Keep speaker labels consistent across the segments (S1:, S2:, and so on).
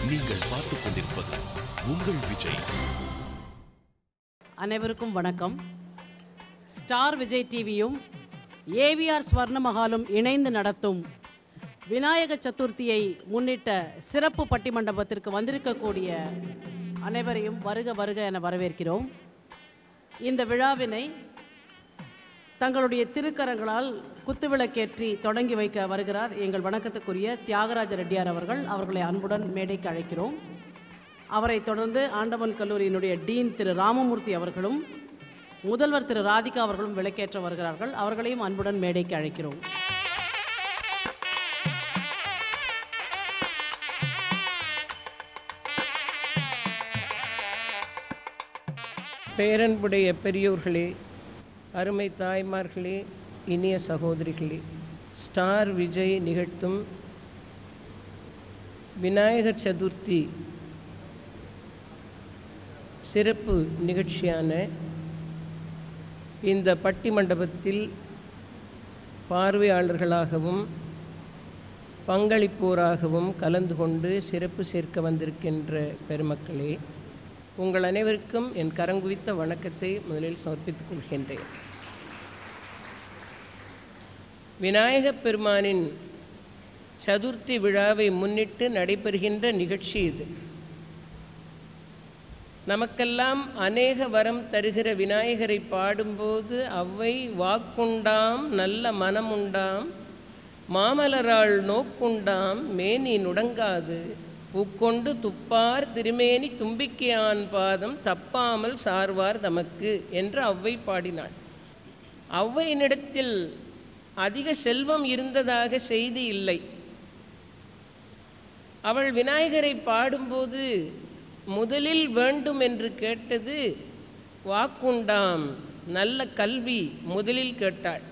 S1: நீங்கள் பார்த்துக் கொண்டிருப்பது உங்கள் விஜய்.
S2: அனைவருக்கும் வணக்கம். ஸ்டார் விஜய் டிவியும் ஏவிஆர் ஸ்வர்ண மஹாலும் இணைந்து நடத்தும் விநாயக சதுர்த்தியை முன்னிட்ட சிறப்பு பட்டிமண்டபத்திற்கு வந்திருக்கக்கூடிய அனைவரையும் வருக வருக என வரவேற்கிறோம். இந்த விழாவினை தங்களுடைய திருக்கரங்களால் குத்துவிளக்கேற்றி தொடங்கி வைக்க வருகிறார் எங்கள் வணக்கத்துக்குரிய தியாகராஜ ரெட்டியார் அவர்கள். அவர்களை அன்புடன் மேடைக்கு அழைக்கிறோம். அவரை தொடர்ந்து ஆண்டவன் கல்லூரியினுடைய டீன் திரு ராமமூர்த்தி அவர்களும் முதல்வர் திரு ராதிகா அவர்களும் விளக்கேற்ற வருகிறார்கள். அவர்களையும் அன்புடன் மேடைக்கு அழைக்கிறோம்.
S3: பேரன்புடைய பெரியோர்களே, அருமை தாய்மார்களே, இனிய சகோதரிகளே, ஸ்டார் விஜய் நிகழ்த்தும் விநாயகர் சதுர்த்தி சிறப்பு நிகழ்ச்சியான இந்த பட்டிமண்டபத்தில் பார்வையாளர்களாகவும் பங்களிப்போராகவும் கலந்து கொண்டு சிறப்பு சேர்க்க வந்திருக்கின்ற பெருமக்களே, உங்கள் அனைவருக்கும் என் கரங்குவித்த வணக்கத்தை முதலில் சமர்ப்பித்துக் கொள்கின்றேன். விநாயகப் பெருமானின் சதுர்த்தி விழாவை முன்னிட்டு நடைபெறுகின்ற நிகழ்ச்சி இது. நமக்கெல்லாம் அநேக வரம் தருகிற விநாயகரை பாடும்போது அவ்வை வாக்குண்டாம் நல்ல மனமுண்டாம் மாமலராள் நோக்குண்டாம் மேனி நுடங்காது பூக்கொண்டு துப்பார் திருமேனி தும்பிக்கையான் பாதம் தப்பாமல் சார்வார் தமக்கு என்று அவ்வை பாடினாள். அவ்வையினிடத்தில் அதிக செல்வம் இருந்ததாக செய்தி இல்லை. அவள் விநாயகரை பாடும்போது முதலில் வேண்டும் என்று கேட்டது வாக்குண்டாம், நல்ல கல்வி முதலில் கேட்டாள்.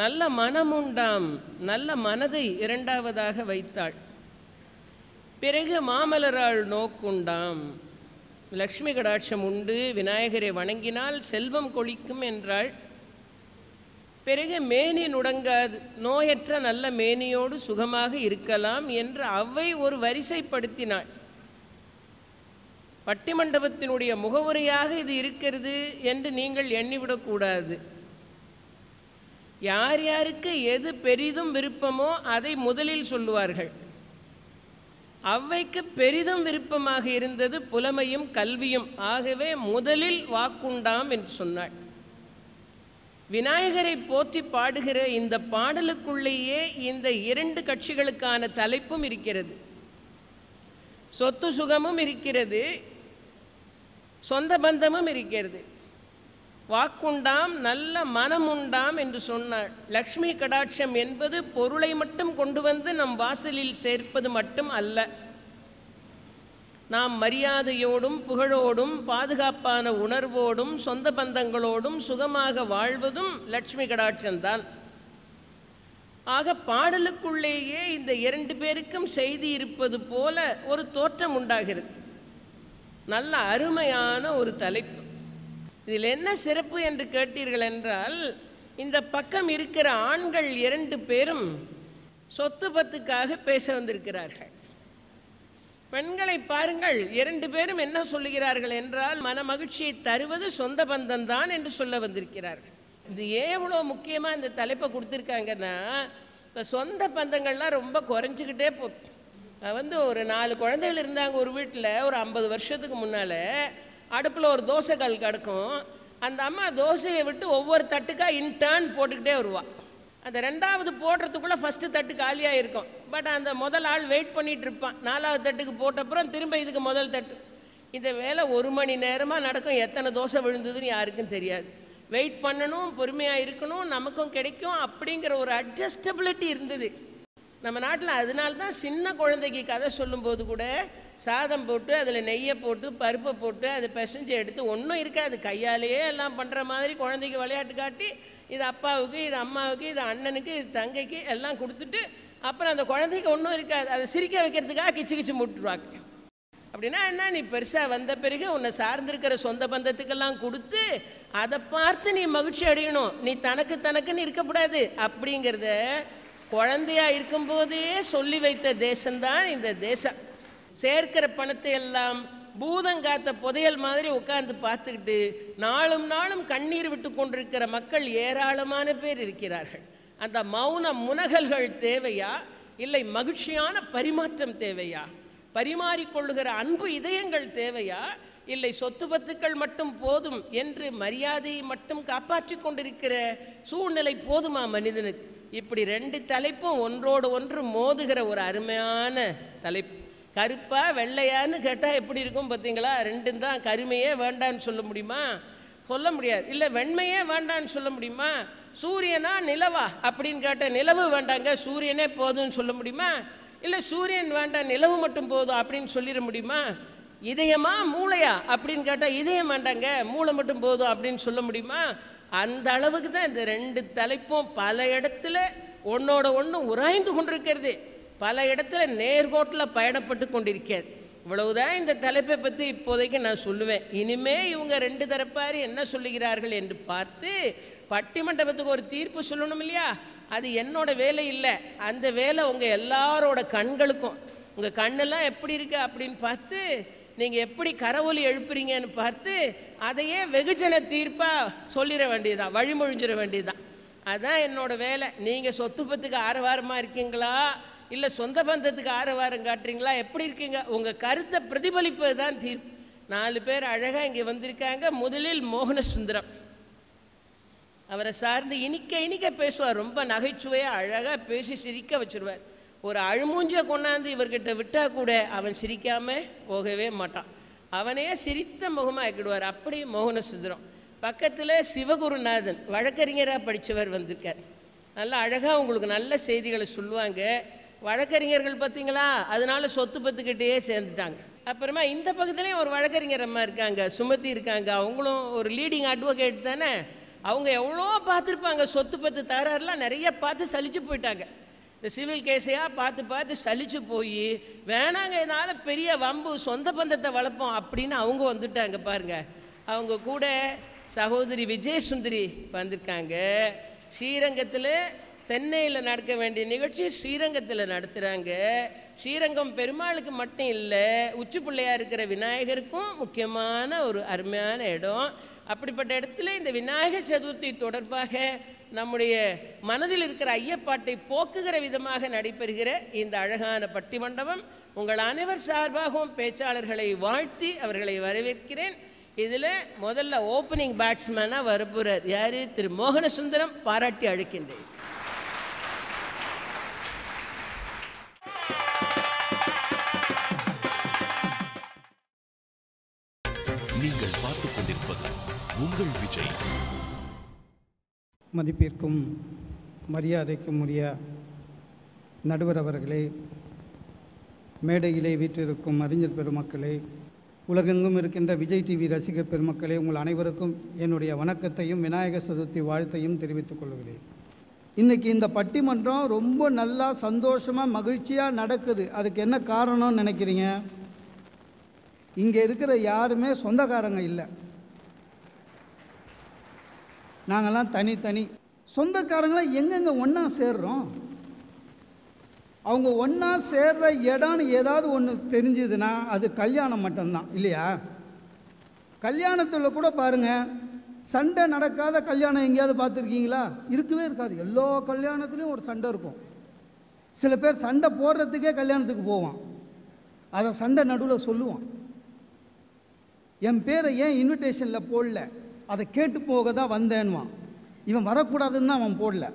S3: நல்ல மனமுண்டாம், நல்ல மனதை இரண்டாவதாக வைத்தாள். பிறகு மாமலராள் நோக்குண்டாம், லக்ஷ்மி கடாட்சம் உண்டு, விநாயகரை வணங்கினால் செல்வம் கொளிக்கும் என்றாள். பிறகு மேனி நுடங்காது, நோயற்ற நல்ல மேனியோடு சுகமாக இருக்கலாம் என்று அவ்வை ஒரு வரிசைப்படுத்தினாள். பட்டிமண்டபத்தினுடைய முகவுரையாக இது இருக்கிறது என்று நீங்கள் எண்ணிவிடக்கூடாது. யார் யாருக்கு எது பெரிதும் விருப்பமோ அதை முதலில் சொல்லுவார்கள். அவ்வைக்கு பெரிதும் விருப்பமாக இருந்தது புலமையும் கல்வியும். ஆகவே முதலில் வாக்குண்டாம் என்று சொன்னாள். விநாயகரை போற்றி பாடுகிற இந்த பாடலுக்குள்ளேயே இந்த இரண்டு கட்சிகளுக்கான தலைப்பும் இருக்கிறது. சொத்து சுகமும் இருக்கிறது, சொந்த பந்தமும் இருக்கிறது. வாக்குண்டாம் நல்ல மனமுண்டாம் என்று சொன்னாள். லக்ஷ்மி கடாட்சம் என்பது பொருளை மட்டும் கொண்டு வந்து நம் வாசலில் சேர்ப்பது மட்டும் அல்ல. நாம் மரியாதையோடும் புகழோடும் பாதுகாப்பான உணர்வோடும் சொந்த பந்தங்களோடும் சுகமாக வாழ்வதும் லக்ஷ்மி கடாட்சம்தான். ஆக பாடலுக்குள்ளேயே இந்த இரண்டு பேருக்கும் செய்தி இருப்பது போல ஒரு தோற்றம் உண்டாகிறது. நல்ல அருமையான ஒரு தலைப்பு. இதில் என்ன சிறப்பு என்று கேட்டீர்கள் என்றால், இந்த பக்கம் இருக்கிற ஆண்கள் இரண்டு பேரும் சொத்து பத்துக்காக பேச வந்திருக்கிறார்கள். பெண்களை பாருங்கள், இரண்டு பேரும் என்ன சொல்லுகிறார்கள் என்றால், மன மகிழ்ச்சியை தருவது சொந்த பந்தம்தான் என்று சொல்ல வந்திருக்கிறார்கள். இது எவ்வளோ முக்கியமாக இந்த தலைப்பை கொடுத்துருக்காங்கன்னா, இப்போ சொந்த பந்தங்கள்லாம் ரொம்ப குறைஞ்சிக்கிட்டே போகுது. ஒரு 4 குழந்தைகள் இருந்தாங்க ஒரு வீட்டில். ஒரு 50 வருஷத்துக்கு முன்னால் அடுப்பில் ஒரு தோசை கல் கிடக்கும். அந்த அம்மா தோசையை விட்டு ஒவ்வொரு தட்டுக்காக இன்டர்ன் போட்டுக்கிட்டே வருவாள். அந்த ரெண்டாவது போடுறதுக்குள்ளே ஃபஸ்ட்டு தட்டு காலியாக இருக்கும். பட் அந்த முதல் ஆள் வெயிட் பண்ணிகிட்டு இருப்பான். 4வது தட்டுக்கு போட்டப்புறம் திரும்ப இதுக்கு முதல் தட்டு. இந்த வேலை 1 மணி நேரமாக நடக்கும். எத்தனை தோசை விழுந்ததுன்னு யாருக்கும் தெரியாது. வெயிட் பண்ணணும், பொறுமையாக இருக்கணும், நமக்கும் கிடைக்கும் அப்படிங்கிற ஒரு அட்ஜஸ்டபிலிட்டி இருந்தது நம்ம நாட்டில். அதனால்தான் சின்ன குழந்தைக்கு கதை சொல்லும்போது கூட சாதம் போட்டு அதில் நெய்யை போட்டு பருப்பை போட்டு அதை பிசைஞ்சு எடுத்து ஒன்றும் இருக்காது, கையாலேயே எல்லாம் பண்ணுற மாதிரி குழந்தைக்கு விளையாட்டு காட்டி இது அப்பாவுக்கு, இது அம்மாவுக்கு, இது அண்ணனுக்கு, இது தங்கைக்கு எல்லாம் கொடுத்துட்டு அப்புறம் அந்த குழந்தைக்கு ஒன்றும் இருக்காது. அதை சிரிக்க வைக்கிறதுக்காக கிச்சு கிச்சு முட்டுருவாங்க. அப்படின்னா என்ன, நீ பெருசாக வந்த பிறகு உன்னை சார்ந்திருக்கிற சொந்த பந்தத்துக்கெல்லாம் கொடுத்து அதை பார்த்து நீ மகிழ்ச்சி அடையணும். நீ தனக்குன்னு இருக்கக்கூடாது அப்படிங்கிறத குழந்தையா இருக்கும்போதே சொல்லி வைத்த தேசம்தான் இந்த தேசம். சேர்க்கிற பணத்தை எல்லாம் பூதங்காத்த புதையல் மாதிரி உட்கார்ந்து பார்த்துக்கிட்டு நாளும் நாளும் கண்ணீர் விட்டு கொண்டிருக்கிற மக்கள் ஏராளமான பேர் இருக்கிறார்கள். அந்த மௌன முனகல்கள் தேவையா, இல்லை மகிழ்ச்சியான பரிமாற்றம் தேவையா? பரிமாறிக்கொள்ளுகிற அன்பு இதயங்கள் தேவையா, இல்லை சொத்து பத்துக்கள் மட்டும் போதும் என்று மரியாதையை மட்டும் காப்பாற்றி கொண்டிருக்கிற சூழ்நிலை போதுமா மனிதனுக்கு? இப்படி ரெண்டு தலைப்பும் ஒன்றோடு ஒன்று மோதுகிற ஒரு அருமையான தலைப்பு. கருப்பா வெள்ளையான்னு கேட்டால் எப்படி இருக்கும் பார்த்தீங்களா? ரெண்டும் தான். கருமையே வேண்டான்னு சொல்ல முடியுமா? சொல்ல முடியாது. இல்லை வெண்மையே வேண்டான்னு சொல்ல முடியுமா? சூரியனா நிலவா அப்படின்னு கேட்டால் நிலவு வேண்டாங்க சூரியனே போதும்னு சொல்ல முடியுமா? இல்லை சூரியன் வேண்டாம் நிலவு மட்டும் போதும் அப்படின்னு சொல்லிட முடியுமா? இதயமா மூளையா அப்படின்னு கேட்டால் இதயம் வேண்டாங்க மூளை மட்டும் போதும் அப்படின்னு சொல்ல முடியுமா? அந்த அளவுக்கு தான் இந்த ரெண்டு தலைப்பும் பல இடத்துல ஒன்னோட ஒன்று உராய்ந்து கொண்டிருக்கிறது, பல இடத்துல நேர்கோட்டில் பயணப்பட்டு கொண்டிருக்கிறது. இவ்வளவுதான் இந்த தலைப்பை பற்றி இப்போதைக்கு நான் சொல்லுவேன். இனிமே இவங்க ரெண்டு தரப்பார் என்ன சொல்லுகிறார்கள் என்று பார்த்து பட்டிமண்டபத்துக்கு ஒரு தீர்ப்பு சொல்லணும் இல்லையா? அது என்னோட வேலை இல்லை. அந்த வேலை உங்கள் எல்லாரோட கண்களுக்கும், உங்கள் கண்ணெல்லாம் எப்படி இருக்கு அப்படின்னு பார்த்து நீங்கள் எப்படி கரவொலி எழுப்புறீங்கன்னு பார்த்து அதையே வெகுஜன தீர்ப்பாக சொல்லிட வேண்டியதுதான், வழிமொழிஞ்சிட வேண்டியதுதான். அதுதான் என்னோட வேலை. நீங்கள் சொத்து பத்துக்கு ஆரவாரமாக இருக்கீங்களா, இல்லை சொந்த பந்தத்துக்கு ஆரவாரம் காட்டுறீங்களா, எப்படி இருக்கீங்க, உங்கள் கருத்தை பிரதிபலிப்பது தான் தீர்ப்பு. 4 பேர் அழகாக இங்கே வந்திருக்காங்க. முதலில் மோகனசுந்தரம். அவரை சார்ந்து இனிக்க பேசுவார். ரொம்ப நகைச்சுவையாக அழகாக பேசி சிரிக்க வச்சுருவார். ஒரு அழுமூஞ்ச கொண்டாந்து இவர்கிட்ட விட்டால் கூட அவன் சிரிக்காமல் போகவே மாட்டான். அவனே சிரித்த முகமாக ஆக்கிடுவார். அப்படி மோகனசுந்தரம். பக்கத்தில் சிவகுருநாதன் வழக்கறிஞராக படித்தவர் வந்திருக்கார். நல்லா அழகாக உங்களுக்கு நல்ல செய்திகளை சொல்லுவாங்க. வழக்கறிஞர்கள் பார்த்தீங்களா, அதனால சொத்து பத்துக்கிட்டே சேர்ந்துட்டாங்க. அப்புறமா இந்த பக்கத்துலேயும் ஒரு வழக்கறிஞர் அம்மா இருக்காங்க, சுமதி இருக்காங்க. அவங்களும் ஒரு லீடிங் அட்வொகேட் தானே. அவங்க எவ்வளோ பார்த்துருப்பாங்க, சொத்து பத்து தகராறுலாம் நிறைய பார்த்து சலிச்சு போயிட்டாங்க. இந்த சிவில் கேஸையாக பார்த்து சலிச்சு போய் வேணாங்க இதனால் பெரிய வம்பு, சொந்த பந்தத்தை வளர்ப்போம் அப்படின்னு அவங்க வந்துட்டாங்க பாருங்க. அவங்க கூட சகோதரி விஜயசுந்தரி வந்திருக்காங்க. ஸ்ரீரங்கத்தில் சென்னையில் நடக்க வேண்டிய நிகழ்ச்சி ஸ்ரீரங்கத்தில் நடத்துகிறாங்க. ஸ்ரீரங்கம் பெருமாளுக்கு மட்டும் இல்லை, உச்சி பிள்ளையாக இருக்கிற விநாயகருக்கும் முக்கியமான ஒரு அருமையான இடம். அப்படிப்பட்ட இடத்துல இந்த விநாயகர் சதுர்த்தி தொடர்பாக நம்முடைய மனதில் இருக்கிற ஐயப்பாட்டை போக்குகிற விதமாக நடைபெறுகிற இந்த அழகான பட்டிமண்டபம் உங்கள் அனைவர் சார்பாகவும் பேச்சாளர்களை வாழ்த்தி அவர்களை வரவேற்கிறேன். இதில் முதல்ல ஓப்பனிங் பேட்ஸ்மேனாக வரப்போகிறார் யார்? திரு மோகனசுந்தரம். பாராட்டி அழைக்கின்றேன்.
S1: நீங்கள் பார்த்துக் கொண்டிருப்பது உங்கள் விஜய்.
S4: மதிப்பிற்கும் மரியாதைக்கும் உரிய நடுவர் அவர்களே, மேடையிலே வீற்றிருக்கும் அறிஞர் பெருமக்களே, உலகெங்கும் இருக்கின்ற விஜய் டிவி ரசிகர் பெருமக்களே, உங்கள் அனைவருக்கும் என்னுடைய வணக்கத்தையும் விநாயகர் சதுர்த்தி வாழ்த்தையும் தெரிவித்துக் கொள்கிறேன். இன்றைக்கி இந்த பட்டிமன்றம் ரொம்ப நல்லா சந்தோஷமாக மகிழ்ச்சியாக நடக்குது. அதுக்கு என்ன காரணம்னு நினைக்கிறீங்க? இங்கே இருக்கிற யாருமே சொந்தக்காரங்க இல்லை. நாங்கள்லாம் தனித்தனி. சொந்தக்காரங்களாம் எங்கெங்கே ஒன்றா சேர்றோம்? அவங்க ஒன்றா சேர்ற இடம்னு ஏதாவது ஒன்று தெரிஞ்சுதுன்னா அது கல்யாணம் மட்டும்தான் இல்லையா? கல்யாணத்தில் கூட பாருங்கள், சண்டை நடக்காத கல்யாணம் எங்கேயாவது பார்த்துருக்கீங்களா? இருக்கவே இருக்காது. எல்லா கல்யாணத்துலேயும் ஒரு சண்டை இருக்கும். சில பேர் சண்டை போடுறதுக்கே கல்யாணத்துக்கு போவான், அதை சண்டை நடுவில் சொல்லுவான். என் பேரை ஏன் இன்விடேஷனில் போடல, அதை கேட்டு போக தான் வந்தேன்வான். இவன் வரக்கூடாதுன்னு தான் அவன் போடல.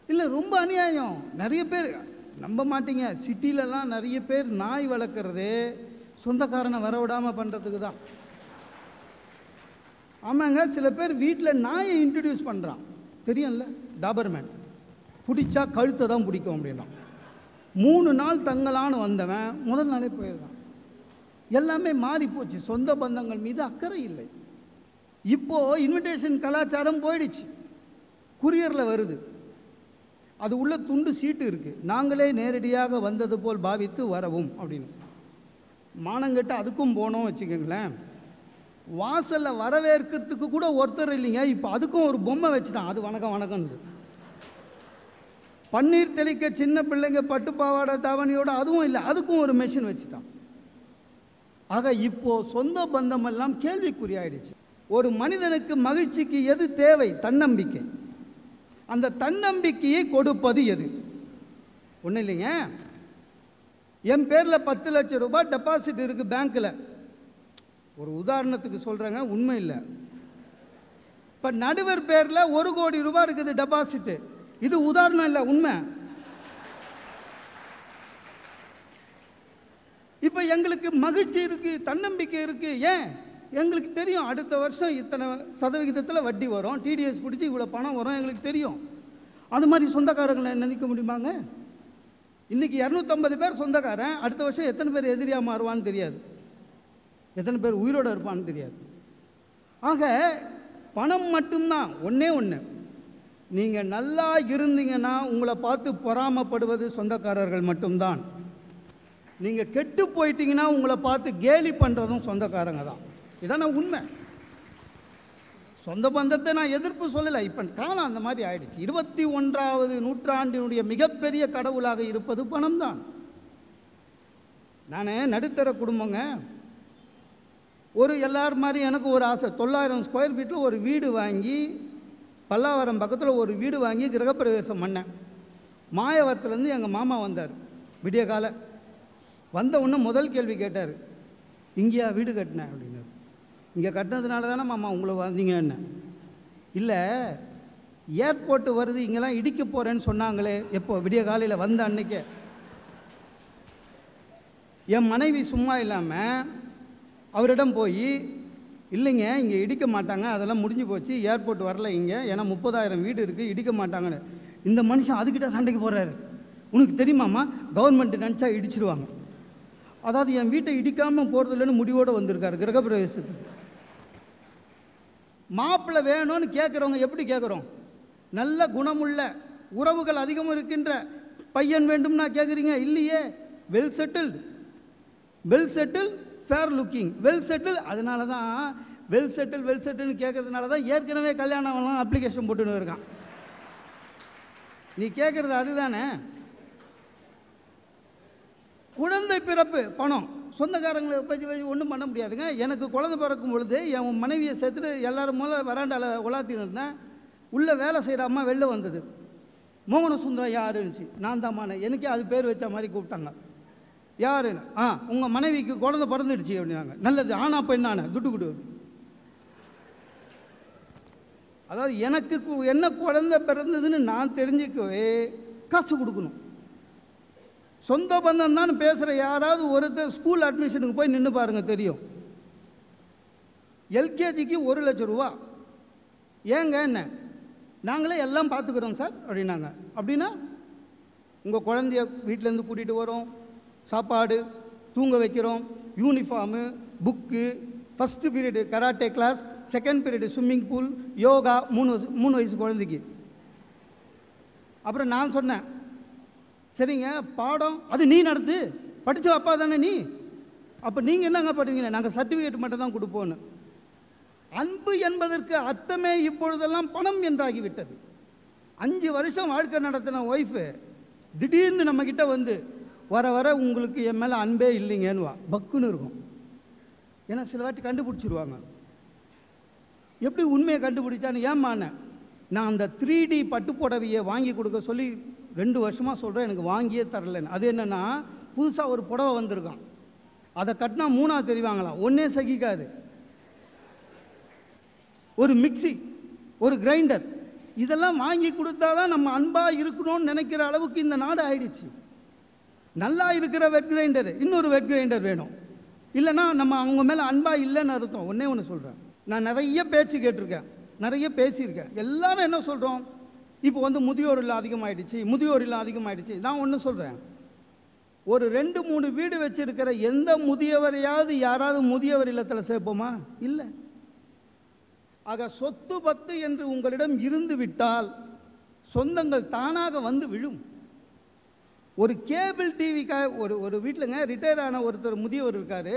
S4: இல்லை, ரொம்ப அநியாயம். நிறைய பேர் நம்ப மாட்டீங்க, சிட்டிலலாம் நிறைய பேர் நாய் வளர்க்குறதே சொந்தக்காரனை வரவிடாமல் பண்ணுறதுக்கு தான். ஆமாங்க, சில பேர் வீட்டில் நாயை இன்ட்ரடியூஸ் பண்ணுறான். தெரியும்ல, டாபர்மேன். பிடிச்சா கழுத்தை தான் பிடிக்கும் அப்படின்னா. 3 நாள் தங்கலான்னு வந்தவன் முதல் நாளே போயிடுறான். எல்லாமே மாறி போச்சு. சொந்த பந்தங்கள் மீது அக்கறை இல்லை. இப்போது இன்விடேஷன் கலாச்சாரம் போயிடுச்சு. குரியரில் வருது, அது உள்ள துண்டு சீட்டு இருக்குது, நாங்களே நேரடியாக வந்தது போல் பாவித்து வரவும் அப்படின்னு. மானங்கட்ட அதுக்கும் போனோம் வச்சுக்கோங்களேன். வாசலில் வரவேற்கிறதுக்கு கூட ஒருத்தர் இல்லைங்க. இப்போ அதுக்கும் ஒரு பொம்மை வச்சுட்டான், அது வணக்கம் வணக்கம்னு. பன்னீர் தெளிக்க சின்ன பிள்ளைங்க பட்டு பாவாடை தாவணியோட அதுவும் இல்லை, அதுக்கும் ஒரு மெஷின் வச்சுட்டான். ஆக இப்போ சொந்த பந்தம் எல்லாம் கேள்விக்குறியாயிடுச்சு. ஒரு மனிதனுக்கு மகிழ்ச்சிக்கு எது தேவை? தன்னம்பிக்கை. அந்த தன்னம்பிக்கையை கொடுப்பது எது? ஒன்றும் இல்லைங்க, என் பேரில் 10 லட்சம் ரூபாய் டெபாசிட் இருக்குது பேங்க்கில். ஒரு உதாரணத்துக்கு சொல்கிறேங்க, உண்மை இல்லை. இப்போ நடுவர் பேரில் 1 கோடி ரூபாய் இருக்குது டெபாசிட்டு. இது உதாரணம் இல்லை, உண்மை. இப்போ எங்களுக்கு மகிழ்ச்சி இருக்குது, தன்னம்பிக்கை இருக்குது. ஏன்? எங்களுக்கு தெரியும் அடுத்த வருஷம் இத்தனை சதவிகிதத்தில் வட்டி வரும், டிடிஎஸ் பிடிச்சி இவ்வளோ பணம் வரும், எங்களுக்கு தெரியும். அது மாதிரி சொந்தக்காரங்களை நினைக்க முடியுமாங்க? இன்றைக்கி 250 பேர் சொந்தக்காரன், அடுத்த வருஷம் எத்தனை பேர் எதிரியாக மாறுவான்னு தெரியாது, எத்தனை பேர் உயிரோடு இருப்பான்னு தெரியாது. ஆக பணம் மட்டும்தான். ஒன்றே ஒன்று, நீங்கள் நல்லா இருந்தீங்கன்னா உங்களை பார்த்து பொறாமப்படுவது சொந்தக்காரர்கள் மட்டும்தான். நீங்கள் கெட்டு போயிட்டீங்கன்னா உங்களை பார்த்து கேலி பண்ணுறதும் சொந்தக்காரங்க தான். இதான உண்மை. சொந்த பந்தத்தை நான் எதிர்ப்பு சொல்லலை, இப்போ காலம் அந்த மாதிரி ஆயிடுச்சு. 21ஆவது நூற்றாண்டினுடைய மிகப்பெரிய கடவுளாக இருப்பது பணம் தான். நான் நடுத்தர குடும்பங்க. ஒரு எல்லார் மாதிரி எனக்கு ஒரு ஆசை, 900 ஸ்கொயர் ஃபீட்டில் ஒரு வீடு வாங்கி, பல்லாவரம் பக்கத்தில் ஒரு வீடு வாங்கி கிரகப்பிரவேசம் பண்ணேன். மாயவரத்துலேருந்து எங்கள் மாமா வந்தார். விடிய கால வந்த உடனே முதல் கேள்வி கேட்டார், இங்கேயா வீடு கட்டினேன் அப்படின்னாரு. இங்கே கட்டினதுனால தானே மாமா உங்களை வந்தீங்க என்ன? இல்லை, ஏர்போர்ட்டு வருது, இங்கெல்லாம் இடிக்க போகிறேன்னு சொன்னாங்களே. எப்போ? விடிய காலையில் வந்த அன்னைக்கே. என் மனைவி சும்மா இல்லாமல் அவரிடம் போய், இல்லைங்க இங்கே இடிக்க மாட்டாங்க, அதெல்லாம் முடிஞ்சு போச்சு, ஏர்போர்ட் வரல இங்கே, ஏன்னா 30,000 வீடு இருக்குது, இடிக்க மாட்டாங்கன்னு. இந்த மனுஷன் அதுக்கிட்ட சண்டைக்கு போகிறாரு. உனக்கு தெரியுமாம்மா, கவர்மெண்ட் நினச்சா இடிச்சிடுவாங்க. அதாவது என் வீட்டை இடிக்காமல் போகிறது இல்லைன்னு முடிவோடு வந்திருக்காரு கிரகப்பிரவேசத்துக்கு. மாப்பிள்ளை வேணும்னு கேட்குறவங்க எப்படி கேட்குறோம்? நல்ல குணமுள்ள உறவுகள் அதிகம் இருக்கின்ற பையன் வேண்டும்னா கேட்குறீங்க, இல்லையே. Well settled, fair looking, well settle. அதனால தான் வெல் செட்டில்னு கேட்கறதுனால தான் ஏற்கனவே கல்யாணம்லாம் அப்ளிகேஷன் போட்டுன்னு இருக்கான். நீ கேட்குறது அதுதானே. குழந்தை பிறப்பு பணம் சொந்தக்காரங்களை பற்றி ஒன்றும் பண்ண முடியாதுங்க. எனக்கு குழந்தை பிறக்கும் பொழுது என் மனைவியை சேர்த்துட்டு எல்லோரும் முதல்ல வராண்டாவில் உலாத்தின்னு இருந்தேன். உள்ளே வேலை செய்கிற அம்மா வெளில வந்தது. மோகன சுந்தரம் யாருன்னுச்சு. நான் தான்மான. எனக்கே அது பேர் வச்ச மாதிரி கூப்பிட்டாங்க. யாருன்னு? உங்கள் மனைவிக்கு குழந்தை பிறந்துடுச்சு அப்படின்னாங்க. நல்லது, ஆனா பெண்ணான துட்டு கொடு. அதாவது எனக்கு என்ன குழந்தை பிறந்ததுன்னு நான் தெரிஞ்சுக்கவே காசு கொடுக்கணும். சொந்த பந்தம் தான் பேசுகிற யாராவது ஒருத்தர் ஸ்கூல் அட்மிஷனுக்கு போய் நின்று பாருங்கள், தெரியும். எல்கேஜிக்கு 1 லட்சம் ரூபா. ஏங்க என்ன? நாங்களே எல்லாம் பார்த்துக்குறோம் சார் அப்படின்னாங்க. அப்படின்னா உங்கள் குழந்தைய வீட்டிலேருந்து கூட்டிகிட்டு வரோம், சாப்பாடு, தூங்க வைக்கிறோம், uniform, book, first period karate class, second period swimming pool, yoga, 3 வயசு குழந்தைக்கு. அப்புறம் நான் சொன்னேன், சரிங்க பாடம் அது நீ நடத்து, படித்த அப்பா தானே நீ, அப்போ நீங்கள் என்னங்க பண்ணுவீங்களே? நாங்கள் சர்டிஃபிகேட் மட்டும் தான் கொடுப்போன்னு. அன்பு என்பதற்கு அர்த்தமே இப்பொழுதெல்லாம் பணம் என்றாகிவிட்டது. 5 வருஷம் வாழ்க்கை நடத்தின ஒய்ஃபு திடீர்னு நம்மக்கிட்ட வந்து வர வர உங்களுக்கு என் மேலே அன்பே இல்லைங்கன்னுவா. பக்குன்னு இருக்கும். ஏன்னா சில வாட்டி கண்டுபிடிச்சிருவாங்க. எப்படி உண்மையை கண்டுபிடிச்சான்னு ஏமானேன். நான் அந்த 3D பட்டு புடவையை வாங்கி கொடுக்க சொல்லி 2 வருஷமாக சொல்கிறேன், எனக்கு வாங்கியே தரலன்னு. அது என்னென்னா, புதுசாக ஒரு புடவை வந்திருக்கான், அதை கட்டினா 3ஆக தெரிவாங்களாம். ஒன்றே சகிக்காது. ஒரு மிக்சி, ஒரு கிரைண்டர், இதெல்லாம் வாங்கி கொடுத்தாதான் நம்ம அன்பாக இருக்கணும்னு நினைக்கிற அளவுக்கு இந்த நாடு ஆயிடுச்சு. நல்லா இருக்கிற வெட் கிரைண்டரு இன்னொரு வெட் கிரைண்டர் வேணும், இல்லைன்னா நம்ம அவங்க மேலே அன்பாக இல்லைன்னு அர்த்தம். ஒன்றே ஒன்று சொல்கிறேன், நான் நிறைய பேச்சு கேட்டிருக்கேன், நிறைய பேசியிருக்கேன். எல்லாரும் என்ன சொல்கிறோம், இப்போ வந்து முதியோர் இல்லம் அதிகமாகிடுச்சு. நான் ஒன்று சொல்கிறேன், ஒரு 2-3 வீடு வச்சுருக்கிற எந்த முதியவரையாவது யாராவது முதியவர் இல்லத்தில் சேர்ப்போமா? இல்லை. ஆக சொத்து பத்து என்று உங்களிடம் இருந்து விட்டால் சொந்தங்கள் தானாக வந்து விழும். ஒரு கேபிள் டிவிக்காக ஒரு வீட்டிலங்க ரிட்டையர் ஆன ஒருத்தர் முதியவர் இருக்கார்.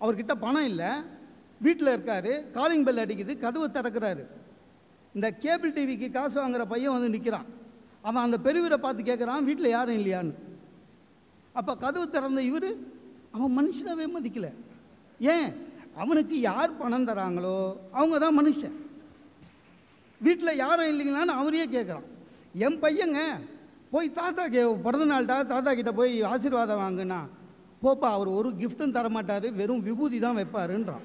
S4: அவர்கிட்ட பணம் இல்லை, வீட்டில் இருக்கார், காலிங் பெல் அடிக்குது, கதவு திறக்கிறாரு. இந்த கேபிள் டிவிக்கு காசு வாங்குகிற பையன் வந்து நிற்கிறான். அவன் அந்த பெரியவரை பார்த்து கேட்குறான், வீட்டில் யாரும் இல்லையான்னு. அப்போ கதவு திறந்த இவர் அவன் மனுஷனாவே மதிக்கலை. ஏன்? அவனுக்கு யார் பணம் தராங்களோ அவங்க தான் மனுஷன். வீட்டில் யாரும் இல்லைங்களான்னு அவரையே கேட்குறான். என் பையங்க போய் தாத்தா பிறந்தநாள்டா, தாத்தா கிட்ட போய் ஆசீர்வாதம் வாங்குனா, போப்பா அவர் ஒரு கிஃப்ட்டும் தரமாட்டார், வெறும் விபூதி தான் வைப்பாருன்றான்.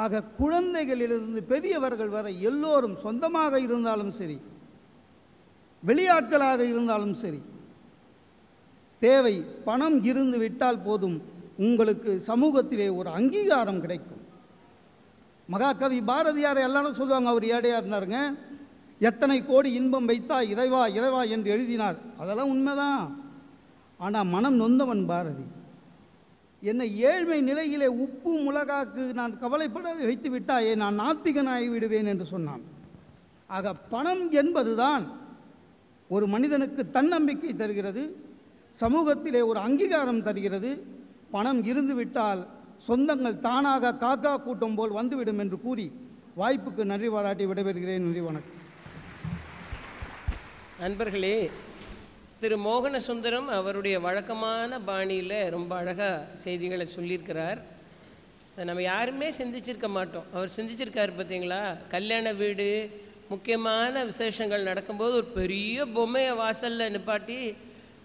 S4: ஆக குழந்தைகளிலிருந்து பெரியவர்கள் வரை எல்லோரும் சொந்தமாக இருந்தாலும் சரி, வெளியாட்களாக இருந்தாலும் சரி, தேவை பணம் இருந்து விட்டால் போதும், உங்களுக்கு சமூகத்திலே ஒரு அங்கீகாரம் கிடைக்கும். மகாகவி பாரதியார் எல்லாரும் சொல்லுவாங்க, அவர் ஏழையாக இருந்தாருங்க, எத்தனை கோடி இன்பம் வைத்தா இறைவா இறைவா என்று எழுதினார். அதெல்லாம் உண்மைதான். ஆனால் மனம் நொந்தவன் பாரதி. என்னை ஏழ்மை நிலையிலே உப்பு மிளகாக்கு நான் கவலைப்பட வைத்து விட்டாயே, நான் நாத்திகனாகி விடுவேன் என்று சொன்னான். ஆக பணம் என்பதுதான் ஒரு மனிதனுக்கு தன்னம்பிக்கை தருகிறது, சமூகத்திலே ஒரு அங்கீகாரம் தருகிறது. பணம் இருந்துவிட்டால் சொந்தங்கள் தானாக காக்கா கூட்டம் போல் வந்துவிடும் என்று கூறி வாய்ப்புக்கு நன்றி பாராட்டி விடைபெறுகிறேன். நன்றி, வணக்கம்.
S3: நண்பர்களே, திரு மோகன சுந்தரம் அவருடைய வழக்கமான பாணியில் ரொம்ப அழகாக செய்திகளை சொல்லியிருக்கிறார். அதை நம்ம யாருமே சிந்திச்சிருக்க மாட்டோம். அவர் சிந்திச்சிருக்காரு பார்த்தீங்களா? கல்யாண வீடு, முக்கியமான விசேஷங்கள் நடக்கும்போது ஒரு பெரிய பொம்மையை வாசலில் நிப்பாட்டி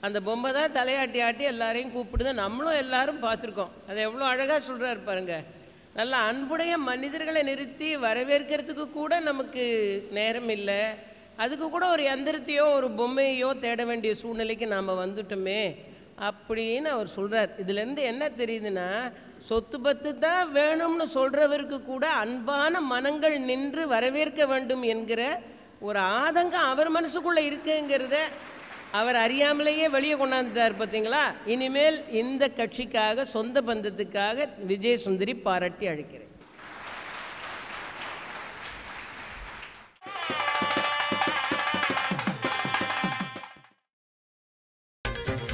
S3: அந்த பொம்மை தான் தலையாட்டி ஆட்டி எல்லாரையும் கூப்பிடுது. நம்மளும் எல்லாரும் பார்த்துருக்கோம். அதை எவ்வளோ அழகாக சொல்கிறார் பாருங்க. நல்ல அன்புடைய மனிதர்களை நிறுத்தி வரவேற்கிறதுக்கு கூட நமக்கு நேரம் இல்லை. அதுக்கு கூட ஒரு யந்திரத்தையோ ஒரு பொம்மையோ தேட வேண்டிய சூழ்நிலைக்கு நாம் வந்துட்டோமே அப்படின்னு அவர் சொல்கிறார். இதுலேருந்து என்ன தெரியுதுன்னா, சொத்து பத்து தான் வேணும்னு சொல்கிறவருக்கு கூட அன்பான மனங்கள் நின்று வரவேற்க வேண்டும் என்கிற ஒரு ஆதங்கம் அவர் மனசுக்குள்ளே இருக்குங்கிறத அவர் அறியாமலேயே வெளியே கொண்டாந்துட்டார் பார்த்தீங்களா? இனிமேல் இந்த கட்சிக்காக, சொந்த பந்தத்துக்காக விஜயசுந்தரி பாராட்டி அழைக்கிறேன்.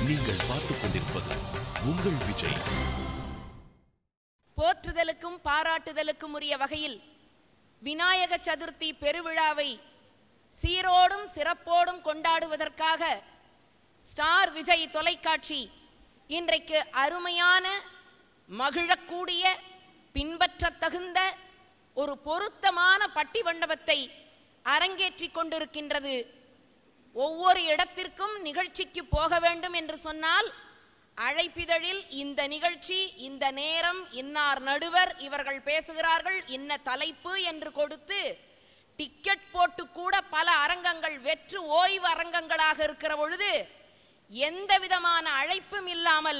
S1: நீங்கள் பார்த்துக் கொண்டிருப்பது உங்கள் விஜய்.
S5: போற்றுதலுக்கும் பாராட்டுதலுக்கும் உரிய வகையில் விநாயக சதுர்த்தி பெருவிழாவை சீரோடும் சிறப்போடும் கொண்டாடுவதற்காக ஸ்டார் விஜய் தொலைக்காட்சி இன்றைக்கு அருமையான, மகிழக்கூடிய, பின்பற்றத் தகுந்த ஒரு பொருத்தமான பட்டி மண்டபத்தை அரங்கேற்றி கொண்டிருக்கின்றது. ஒவ்வொரு இடத்திற்கும் நிகழ்ச்சிக்கு போக வேண்டும் என்று சொன்னால் அழைப்பிதழில் இந்த நிகழ்ச்சி, இந்த நேரம், இன்னார் நடுவர், இவர்கள் பேசுகிறார்கள், இன்ன தலைப்பு என்று கொடுத்து டிக்கெட் போட்டு கூட பல அரங்கங்கள் வெற்று ஓய்வு அரங்கங்களாக இருக்கிற பொழுது எந்த விதமான அழைப்பும் இல்லாமல்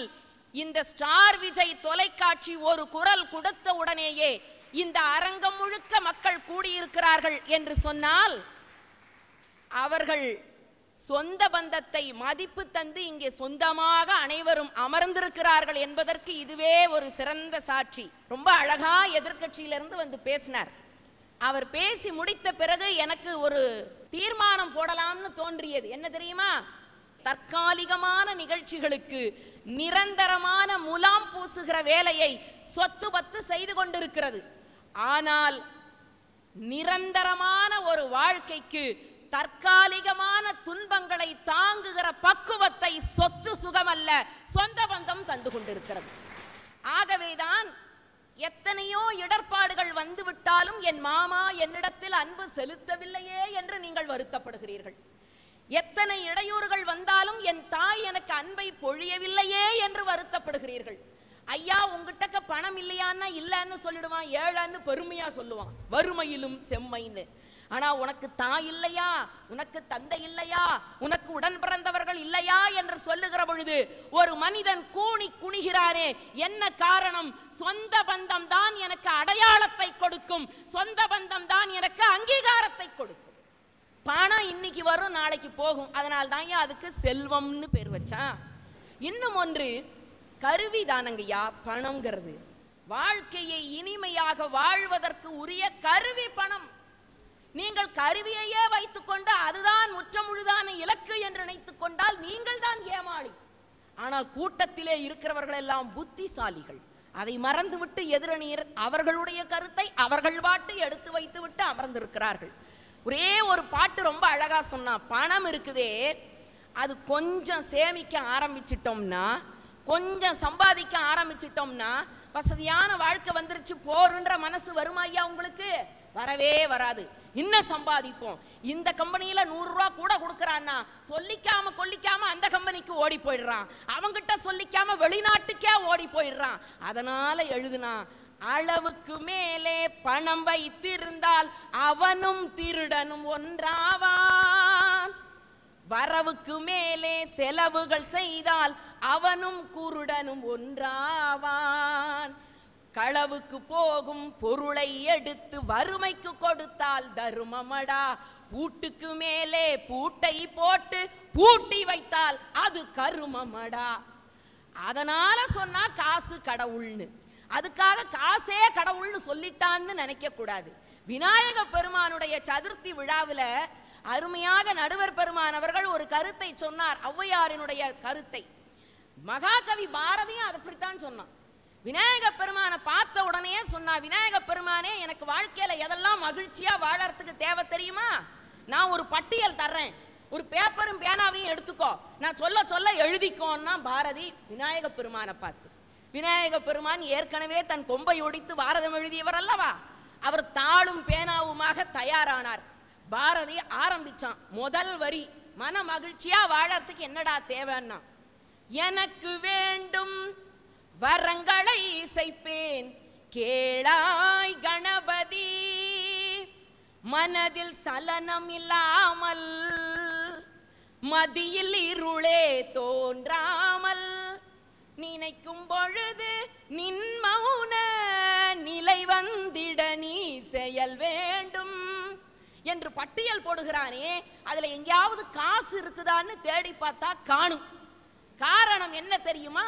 S5: இந்த ஸ்டார் விஜய் தொலைக்காட்சி ஒரு குரல் கொடுத்த உடனேயே இந்த அரங்கம் முழுக்க மக்கள் கூடியிருக்கிறார்கள் என்று சொன்னால் அவர்கள் சொந்த பந்தத்தை மதிப்பு தந்து இங்கே சொந்தமாக அனைவரும் அமர்ந்திருக்கிறார்கள் என்பதற்கு இதுவே ஒரு சிறந்த சாட்சி. ரொம்ப அழகா எதிர்க்கட்சியிலிருந்து வந்து பேசினார். அவர் பேசி முடித்த பிறகு எனக்கு ஒரு தீர்மானம் போடலாம்னு தோன்றியது. என்ன தெரியுமா? தற்காலிகமான நிகழ்ச்சிகளுக்கு நிரந்தரமான முலாம் பூசுகிற வேலையை சொத்து பத்து செய்து கொண்டிருக்கிறது. ஆனால் நிரந்தரமான ஒரு வாழ்க்கைக்கு தற்காலிகமான துன்பங்களை தாங்குகிற பக்குவத்தை சொத்து சுகமல்ல, சொந்த பந்தம் தந்து கொண்டிருக்கிறது. ஆகவேதான் எத்தனையோ இடர்பாடுகள் வந்துவிட்டாலும் என் மாமா என்னிடத்தில் அன்பு செலுத்தவில்லையே என்று நீங்கள் வருத்தப்படுகிறீர்கள். எத்தனை இடையூறுகள் வந்தாலும் என் தாய் எனக்கு அன்பை பொழியவில்லையே என்று வருத்தப்படுகிறீர்கள். ஐயா உங்ககிட்ட பணம் இல்லையான்னா இல்லைன்னு சொல்லிடுவான், ஏழான்னு பெருமையா சொல்லுவான், வறுமையிலும் செம்மைன்னு. ஆனா உனக்கு தாய் இல்லையா, உனக்கு தந்தை இல்லையா, உனக்கு உடன் பிறந்தவர்கள் இல்லையா என்று சொல்லுகிற பொழுது ஒரு மனிதன் கூனி குனிகிறானே. என்ன காரணம்? சொந்த பந்தம் தான் எனக்கு அடையாளத்தை கொடுக்கும், சொந்த பந்தம் தான் எனக்கு அங்கீகாரத்தை கொடுக்கும். பணம் இன்னைக்கு வரும் நாளைக்கு போகும், அதனால தான் அதுக்கு செல்வம்னு பேர் வச்சான். இன்னும் ஒன்று கருவி தானங்கய்யா பணம்ங்கிறது. வாழ்க்கையை இனிமையாக வாழ்வதற்கு உரிய கருவி பணம். நீங்கள் கருவியையே வைத்துக்கொண்டு அதுதான் முற்றமுழுதான இலக்கு என்று நினைத்துக் கொண்டால் நீங்கள் தான் ஏமாளி. ஆனால் கூட்டத்திலே இருக்கிறவர்கள் எல்லாம் புத்திசாலிகள். அதை மறந்துவிட்டு எதிரணியர் அவர்களுடைய கருத்தை அவர்கள் பாட்டு எடுத்து வைத்து விட்டு அமர்ந்திருக்கிறார்கள். ஒரே ஒரு பாட்டு ரொம்ப அழகா சொன்னா, பணம் இருக்குதே அது கொஞ்சம் சேமிக்க ஆரம்பிச்சிட்டோம்னா, கொஞ்சம் சம்பாதிக்க ஆரம்பிச்சிட்டோம்னா வசதியான வாழ்க்கை வந்துருச்சு போருன்ற மனசு வருமா ஐயா உங்களுக்கு? வரவே வராது. இன்னும் சம்பாதிப்போம். இந்த கம்பெனியில 100 ரூபா கூட கொடுக்கறான்னா சொல்லிக்காம கொல்லிக்காம அந்த கம்பெனிக்கு ஓடி போயிடுறான், அவங்கிட்ட சொல்லிக்காம வெளிநாட்டுக்கே ஓடி போயிடுறான். அதனால எழுதுனா, அளவுக்கு மேலே பணம் வைத்திருந்தால் அவனும் திருடனும் ஒன்றாவான், வரவுக்கு மேலே செலவுகள் செய்தால் அவனும் குருடனும் ஒன்றாவான், களவுக்கு போகும் பொருளை எடுத்து வறுமைக்கு கொடுத்தால் தருமமடா, பூட்டுக்கு மேலே பூட்டை போட்டு பூட்டி வைத்தால் அது கருமமடா. அதனால சொன்னா காசு கடவுள்னு, அதுக்காக காசே கடவுள்னு சொல்லிட்டான்னு நினைக்க கூடாது. விநாயக பெருமானுடைய சதுர்த்தி விழாவில் அருமையாக நடுவர் பெருமான் அவர்கள் ஒரு கருத்தை சொன்னார், ஔவையாரினுடைய கருத்தை. மகாகவி பாரதியும் அப்படித்தான் சொன்னான். விநாயக பெருமானை பார்த்த உடனே சொன்னா, விநாயக பெருமானே எனக்கு வாழ்க்கையில எதெல்லாம் மகிழ்ச்சியா வாழறதுக்கு தேவை தெரியுமா? நான் ஒரு பட்டியல் தர்றேன், ஒரு பேப்பரும் பேனாவையும் எடுத்துக்கோ, நான் சொல்ல சொல்ல எழுதிக்கோன்னா பாரதி விநாயக பெருமானை பார்த்து. விநாயக பெருமான் ஏற்கனவே தன் கொம்பை ஒடித்து பாரதம் எழுதியவர் அல்லவா, அவர் தாளும் பேனாவுமாக தயாரானார். பாரதி ஆரம்பிச்சான். முதல் வரி, மன மகிழ்ச்சியா வாழறதுக்கு என்னடா தேவைன்னா, எனக்கு வேண்டும் வரங்களை இசைப்பேன் கேளாய் கணபதி, மனதில் சலனம் இல்லாமல் மதியில் இருளே தோன்றாமல் நினைக்கும் பொழுது நின் மௌன நிலை வந்திட நீ செயல் வேண்டும் என்று பட்டியல் போடுகிறானே, அதுல எங்கேயாவது காசு இருக்குதான்னு தேடி பார்த்தா காணும். காரணம் என்ன தெரியுமா?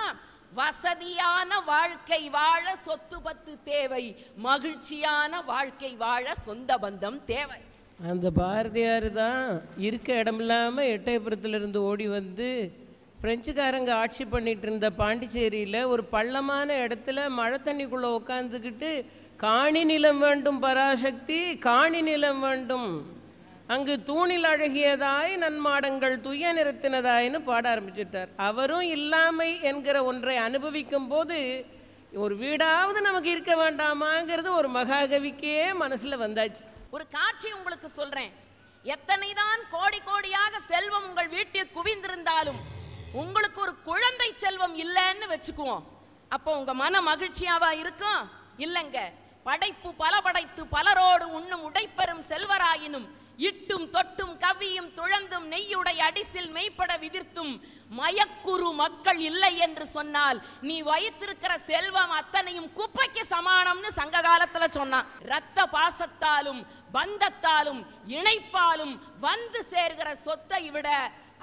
S5: வசதியான வாழ்க்கை வாழ சொத்து பத்து தேவை, மகிழ்ச்சியான வாழ்க்கை வாழ சொந்த பந்தம் தேவை.
S3: அந்த பாரதியார் தான் இருக்க இடமில்லாமல் எட்டயபுரத்திலிருந்து ஓடி வந்து பிரெஞ்சுக்காரங்க ஆட்சி பண்ணிட்டு இருந்த பாண்டிச்சேரியில் ஒரு பள்ளமான இடத்துல மழை தண்ணிக்குள்ளே உட்காந்துக்கிட்டு காணி நிலம் வேண்டும் பராசக்தி, காணி நிலம் வேண்டும், அங்கு தூணில் அழகியதாய் நன்மாடங்கள் துய நிறுத்தினதாயின்னு பாட ஆரம்பிச்சுட்டார். அவரும் இல்லாமை என்கிற ஒன்றை அனுபவிக்கும் போது ஒரு வீடாவது நமக்கு இருக்க வேண்டாமாங்கிறது ஒரு மகாகவிக்கே மனசில் வந்தாச்சு.
S5: ஒரு காட்சி உங்களுக்கு சொல்றேன். எத்தனைதான் கோடி கோடியாக செல்வம் உங்கள் வீட்டில் குவிந்திருந்தாலும் உங்களுக்கு ஒரு குழந்தை செல்வம் இல்லைன்னு வச்சுக்குவோம், அப்போ உங்க மன மகிழ்ச்சியாவா இருக்கும்? இல்லைங்க. படைப்பு பல படைத்து பலரோடு உண்ணும் உடைப்பெறும் செல்வராயினும் இட்டும் தொட்டும் கவியும் துழந்தும் நெய்யுடை அடிசில் மெய்ப்பட விதிர்த்தும் மயக்குரு மக்கள் இல்லை என்று சொன்னால் நீ வைத்திருக்கிற செல்வம் அத்தனையும் குப்பைக்கு சமானம்னு சங்க காலத்துல சொன்னான். இரத்த பாசத்தாலும் பந்தத்தாலும் இணைப்பாலும் வந்து சேர்கிற சொத்தை விட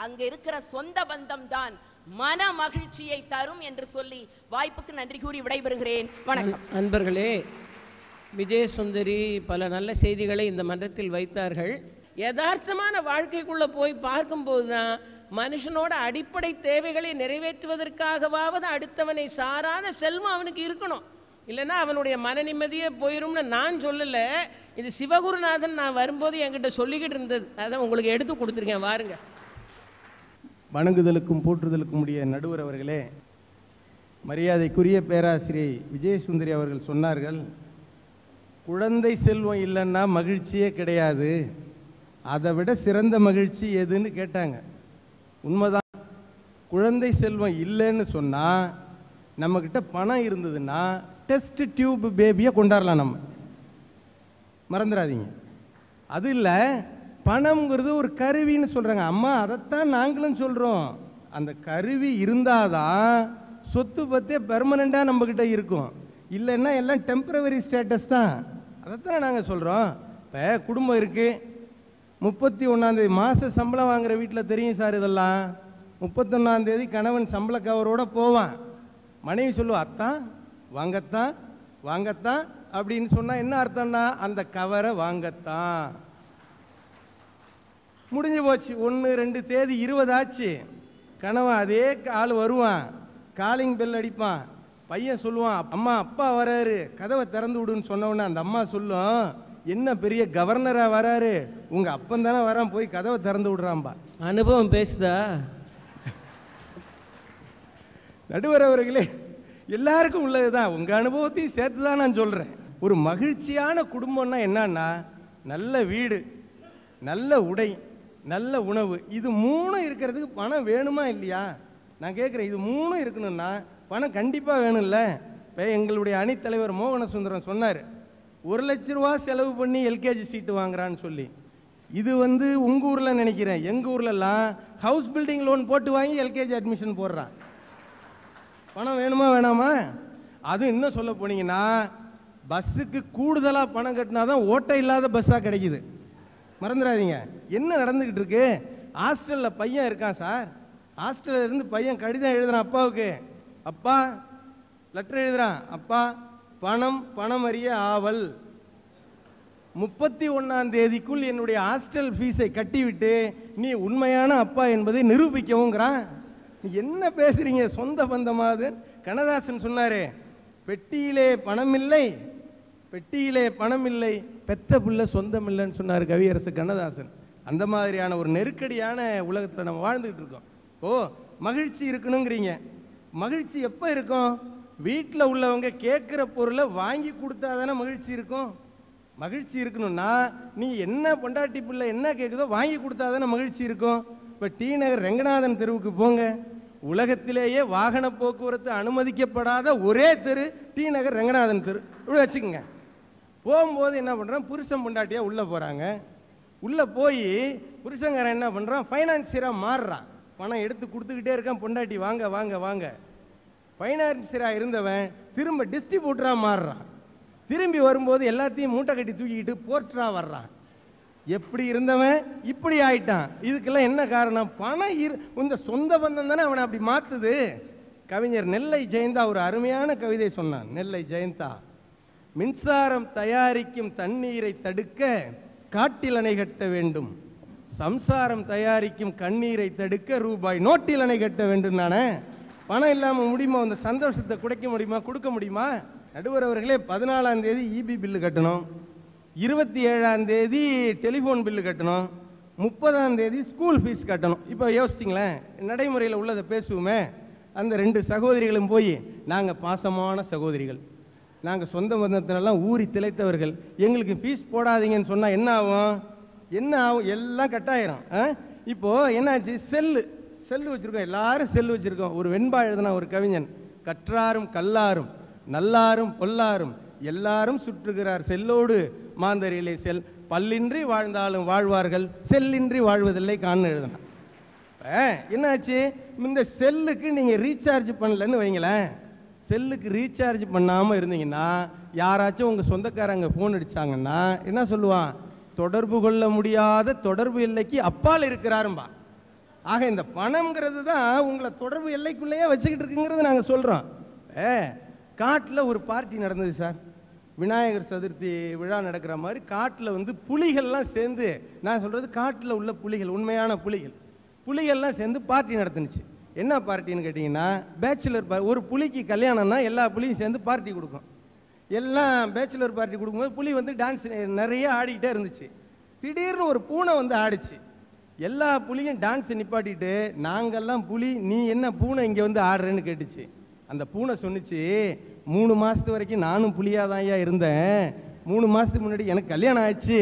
S5: அங்க இருக்கிற சொந்த பந்தம் தான் மன மகிழ்ச்சியை தரும் என்று சொல்லி வாய்ப்புக்கு நன்றி கூறி விடைபெறுகிறேன். வணக்கம்.
S3: அன்பர்களே, விஜயசுந்தரி பல நல்ல செய்திகளை இந்த மன்றத்தில் வைத்தார்கள். யதார்த்தமான வாழ்க்கைக்குள்ளே போய் பார்க்கும்போது தான் மனுஷனோட அடிப்படை தேவைகளை நிறைவேற்றுவதற்காகவாவது அடுத்தவனை சாராத செல்வம் அவனுக்கு இருக்கணும், இல்லைன்னா அவனுடைய மன நிம்மதியே போயிடும்னு நான் சொல்லலை. இது சிவகுருநாதன் நான் வரும்போது என்கிட்ட சொல்லிக்கிட்டு இருந்தது, அதான் உங்களுக்கு எடுத்து கொடுத்துருக்கேன். வாருங்க.
S6: வணங்குதலுக்கும் போற்றுதலுக்கும் உடைய நடுவர் அவர்களே, மரியாதைக்குரிய பேராசிரியை விஜயசுந்தரி அவர்கள் சொன்னார்கள், குழந்தை செல்வம் இல்லைன்னா மகிழ்ச்சியே கிடையாது, அதை விட சிறந்த மகிழ்ச்சி எதுன்னு கேட்டாங்க. உண்மைதான். குழந்தை செல்வம் இல்லைன்னு சொன்னால் நம்மக்கிட்ட பணம் இருந்ததுன்னா டெஸ்ட் டியூப் பேபியை கொண்டாடலாம். நம்ம மறந்துடாதீங்க. அது இல்லை, பணம்ங்கிறது ஒரு கருவின்னு சொல்கிறாங்க. அம்மா அதைத்தான் நாங்களும் சொல்கிறோம். அந்த கருவி இருந்தால் தான் சொத்து பற்றே பெர்மனண்ட்டாக நம்மக்கிட்ட இருக்கும், இல்லைன்னா எல்லாம் டெம்பரவரி ஸ்டேட்டஸ் தான். அதைத்தானே நாங்கள் சொல்கிறோம். இப்போ குடும்பம் இருக்குது, 31ஆந்தேதி மாத சம்பளம் வாங்குகிற வீட்டில் தெரியும் சார் இதெல்லாம். 31ஆந்தேதி கணவன் சம்பள கவரோடு போவான், மனைவி சொல்லுவா அத்தான் வாங்கத்தான் வாங்கத்தான் அப்படின்னு சொன்னால் என்ன அர்த்தம்னா அந்த கவரை வாங்கத்தான். முடிஞ்சு போச்சு. 1, 2 தேதி 20 ஆச்சு. கணவன் அதே ஆள் வருவான், காலிங் பெல் அடிப்பான், பையன் சொல்லுவான் அம்மா அப்பா வராரு கதவை திறந்து விடுன்னு சொன்னவொன்னே அந்த அம்மா சொல்லும் என்ன பெரிய கவர்னராக வராரு, உங்கள் அப்பன் தானே வரான், போய் கதவை திறந்து விடுறான்பா.
S3: அனுபவம் பேசுதா?
S6: நடுவர் அவர்களே, எல்லாருக்கும் உள்ளது தான், உங்கள் அனுபவத்தையும் சேர்த்து தான் நான் சொல்கிறேன். ஒரு மகிழ்ச்சியான குடும்பம்னா என்னன்னா, நல்ல வீடு, நல்ல உடை, நல்ல உணவு, இது 3 இருக்கிறதுக்கு பணம் வேணுமா இல்லையா? நான் கேட்குறேன், இது 3 இருக்கணும்னா பணம் கண்டிப்பாக வேணும்ல. இப்போ எங்களுடைய அணித்தலைவர் மோகனசுந்தரம் சொன்னார், 1 லட்ச ரூபா செலவு பண்ணி எல்கேஜி சீட்டு வாங்குறான்னு சொல்லி. இது உங்கள் ஊரில் நினைக்கிறேன், எங்கள் ஊர்லலாம் ஹவுஸ் பில்டிங் லோன் போட்டு வாங்கி எல்கேஜி அட்மிஷன் போடுறான். பணம் வேணுமா வேணாமா? அது இன்னும் சொல்ல போனீங்கன்னா, பஸ்ஸுக்கு கூடுதலாக பணம் கட்டினா தான் ஓட்டை இல்லாத பஸ்ஸாக கிடைக்குது. மறந்துடாதீங்க. என்ன நடந்துக்கிட்டு இருக்கு? ஹாஸ்டலில் பையன் இருக்கான் சார், ஹாஸ்டலில் இருந்து பையன் கடிதம் எழுதுறான் அப்பாவுக்கு, அப்பா லெட்டர் எழுதுறான், அப்பா பணம் அறிய ஆவல், 31ஆம் தேதிக்குள் என்னுடைய ஹாஸ்டல் ஃபீஸை கட்டிவிட்டு நீ உண்மையான அப்பா என்பதை நிரூபிக்கவுங்கிறான். என்ன பேசுறீங்க? சொந்த பந்தமாவது. கண்ணதாசன் சொன்னாரே, பெட்டியிலே பணம் இல்லை, பெட்டியிலே பணம் இல்லை, பெத்த பிள்ளை சொந்தம் இல்லைன்னு சொன்னார் கவியரசு கண்ணதாசன். அந்த மாதிரியான ஒரு நெருக்கடியான உலகத்தில் நம்ம வாழ்ந்துக்கிட்டு இருக்கோம். மகிழ்ச்சி இருக்கணுங்கிறீங்க. மகிழ்ச்சி எப்போ இருக்கும்? வீட்டில் உள்ளவங்க கேட்குற பொருளை வாங்கி கொடுத்தா தானே மகிழ்ச்சி இருக்கும். மகிழ்ச்சி இருக்கணும்னா நீங்கள் என்ன பொண்டாட்டி பிள்ளை என்ன கேட்குதோ வாங்கி கொடுத்தா தானே மகிழ்ச்சி இருக்கும். இப்போ டி நகர் ரெங்கநாதன் தெருவுக்கு போங்க, உலகத்திலேயே வாகன போக்குவரத்து அனுமதிக்கப்படாத ஒரே தெரு டி நகர் ரெங்கநாதன் தெரு. இப்படி வச்சுக்கோங்க. போகும்போது என்ன பண்ணுறான், புருஷன் பொண்டாட்டியாக உள்ளே போகிறாங்க. உள்ளே போய் புருஷங்காரன் என்ன பண்ணுறான், ஃபைனான்சியராக மாறுறான். பணம் எடுத்து கொடுத்துக்கிட்டே இருக்கான், பொண்டாட்டி வாங்க வாங்க வாங்க. ஃபைனான்சியராக இருந்தவன் திரும்ப டிஸ்ட்ரிபியூட்டராக மாறுறான். திரும்பி வரும்போது எல்லாத்தையும் மூட்டை கட்டி தூக்கிக்கிட்டு போர்ட்டராக வர்றான். எப்படி இருந்தவன் இப்படி ஆயிட்டான். இதுக்கெல்லாம் என்ன காரணம்? பணம் இந்த சொந்த பந்தம் தானே அவனை அப்படி மாற்றுது. கவிஞர் நெல்லை ஜெயந்தா ஒரு அருமையான கவிதை சொன்னான். நெல்லை ஜெயந்தா, மின்சாரம் தயாரிக்கும் தண்ணீரை தடுக்க காட்டில் அணை கட்ட வேண்டும், சம்சாரம் தயாரிக்கும் கண்ணீரை தடுக்க ரூபாய் நோட்டில் அணை கட்ட வேண்டும். நானே பணம் இல்லாமல் முடியுமா? அந்த சந்தோஷத்தை குறைக்க முடியுமா, கொடுக்க முடியுமா? நடுவர் அவர்களே, 14ஆம் தேதி இபி பில்லு கட்டணும், 27ஆம் தேதி டெலிஃபோன் பில்லு கட்டணும், 30ஆம் தேதி ஸ்கூல் ஃபீஸ் கட்டணும். இப்போ யோசிச்சிங்களேன், நடைமுறையில் உள்ளதை பேசுவோமே. அந்த 2 சகோதரிகளும் போய், நாங்கள் பாசமான சகோதரிகள், நாங்கள் சொந்த பந்தத்திலெல்லாம் ஊறி திளைத்தவர்கள், எங்களுக்கு ஃபீஸ் போடாதீங்கன்னு சொன்னால் என்ன ஆகும்? என்ன ஆகும்? எல்லாம் கட்டாயிரும். இப்போது என்னாச்சு, செல்லு வச்சுருக்கோம், எல்லாரும் செல்லு வச்சுருக்கோம். ஒரு வெண்பா எழுதினா ஒரு கவிஞன், கற்றாரும் கல்லாரும் நல்லாரும் பொல்லாரும் எல்லாரும் சுற்றுகிறார் செல்லோடு மாந்தரிலே செல், பல்லின்றி வாழ்ந்தாலும் வாழ்வார்கள், செல்லின்றி வாழ்வதில்லை காண எழுதினான். என்னாச்சு, இந்த செல்லுக்கு நீங்கள் ரீசார்ஜ் பண்ணலன்னு வைங்களேன், செல்லுக்கு ரீசார்ஜ் பண்ணாமல் இருந்தீங்கன்னா யாராச்சும் உங்கள் சொந்தக்காரங்க ஃபோன் அடித்தாங்கன்னா என்ன சொல்லுவான்? தொடர்பு கொள்ள முடியாத தொடர்பு எல்லைக்கு அப்பால் இருக்கிறாரும்பா. ஆக இந்த பணம்ங்கிறது தான் உங்களை தொடர்பு எல்லைக்குள்ளேயே வச்சுக்கிட்டு இருக்குங்கிறது நாங்கள் சொல்கிறோம். காட்டில் ஒரு பார்ட்டி நடந்தது சார், விநாயகர் சதுர்த்தி விழா நடக்கிற மாதிரி காட்டில் புலிகள்லாம் சேர்ந்து, நான் சொல்கிறது காட்டில் உள்ள புலிகள், உண்மையான புலிகள்லாம் சேர்ந்து பார்ட்டி நடத்துனுச்சு. என்ன பார்ட்டின்னு கேட்டிங்கன்னா, பேச்சுலர் ஒரு புலிக்கு கல்யாணம்னா எல்லா புலியும் சேர்ந்து பார்ட்டி கொடுக்கும். எல்லாம் பேச்சுலர் பார்ட்டி கொடுக்கும்போது புலி டான்ஸ் நிறைய ஆடிக்கிட்டே இருந்துச்சு. திடீர்னு ஒரு பூனை ஆடிச்சு. எல்லா புலியும் டான்ஸை நிப்பாட்டிட்டு, நாங்கள்லாம் புலி, நீ என்ன பூனை இங்கே ஆடுறேன்னு கேட்டுச்சு. அந்த பூனை சொன்னிச்சு, 3 மாதத்து வரைக்கும் நானும் புலியாக தான் இருந்தேன், 3 மாதத்துக்கு முன்னாடி எனக்கு கல்யாணம் ஆயிடுச்சு,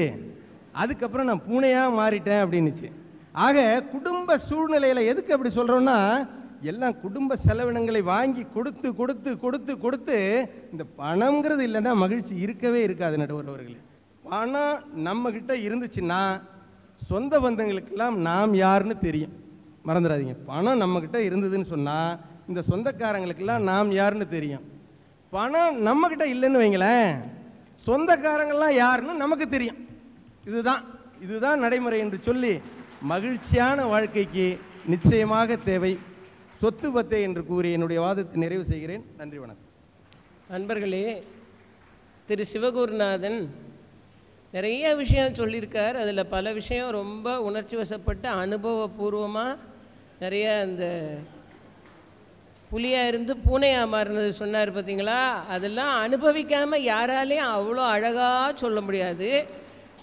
S6: அதுக்கப்புறம் நான் பூனையாக மாறிட்டேன் அப்படின்னுச்சு. ஆக குடும்ப சூழ்நிலையில் எதுக்கு அப்படி சொல்கிறோன்னா, எல்லாம் குடும்ப செலவினங்களை வாங்கி கொடுத்து கொடுத்து கொடுத்து கொடுத்து இந்த பணம்ங்கிறது இல்லைன்னா மகிழ்ச்சி இருக்கவே இருக்காது. நடுவர் அவர்களே, பணம் நம்மக்கிட்ட இருந்துச்சுன்னா சொந்த பந்தங்களுக்கெல்லாம் நாம் யாருன்னு தெரியும். மறந்துடாதீங்க, பணம் நம்மக்கிட்ட இருந்ததுன்னு சொன்னால் இந்த சொந்தக்காரங்களுக்கெல்லாம் நாம் யாருன்னு தெரியும். பணம் நம்மக்கிட்ட இல்லைன்னு வைங்களேன், சொந்தக்காரங்கள்லாம் யாருன்னு நமக்கு தெரியும். இதுதான் நடைமுறை என்று சொல்லி, மகிழ்ச்சியான வாழ்க்கைக்கு நிச்சயமாக தேவை சொத்து பத்தை என்று கூறி என்னுடைய வாதத்தை நிறைவு செய்கிறேன். நன்றி, வணக்கம்.
S3: நண்பர்களே, திரு சிவகுருநாதன் நிறைய விஷயம் சொல்லியிருக்கார். அதில் பல விஷயம் ரொம்ப உணர்ச்சி வசப்பட்ட அனுபவபூர்வமாக நிறைய அந்த புலியாக இருந்து பூனையாக மாறினது சொன்னார் பார்த்தீங்களா? அதெல்லாம் அனுபவிக்காமல் யாராலையும் அவ்வளோ அழகாக சொல்ல முடியாது.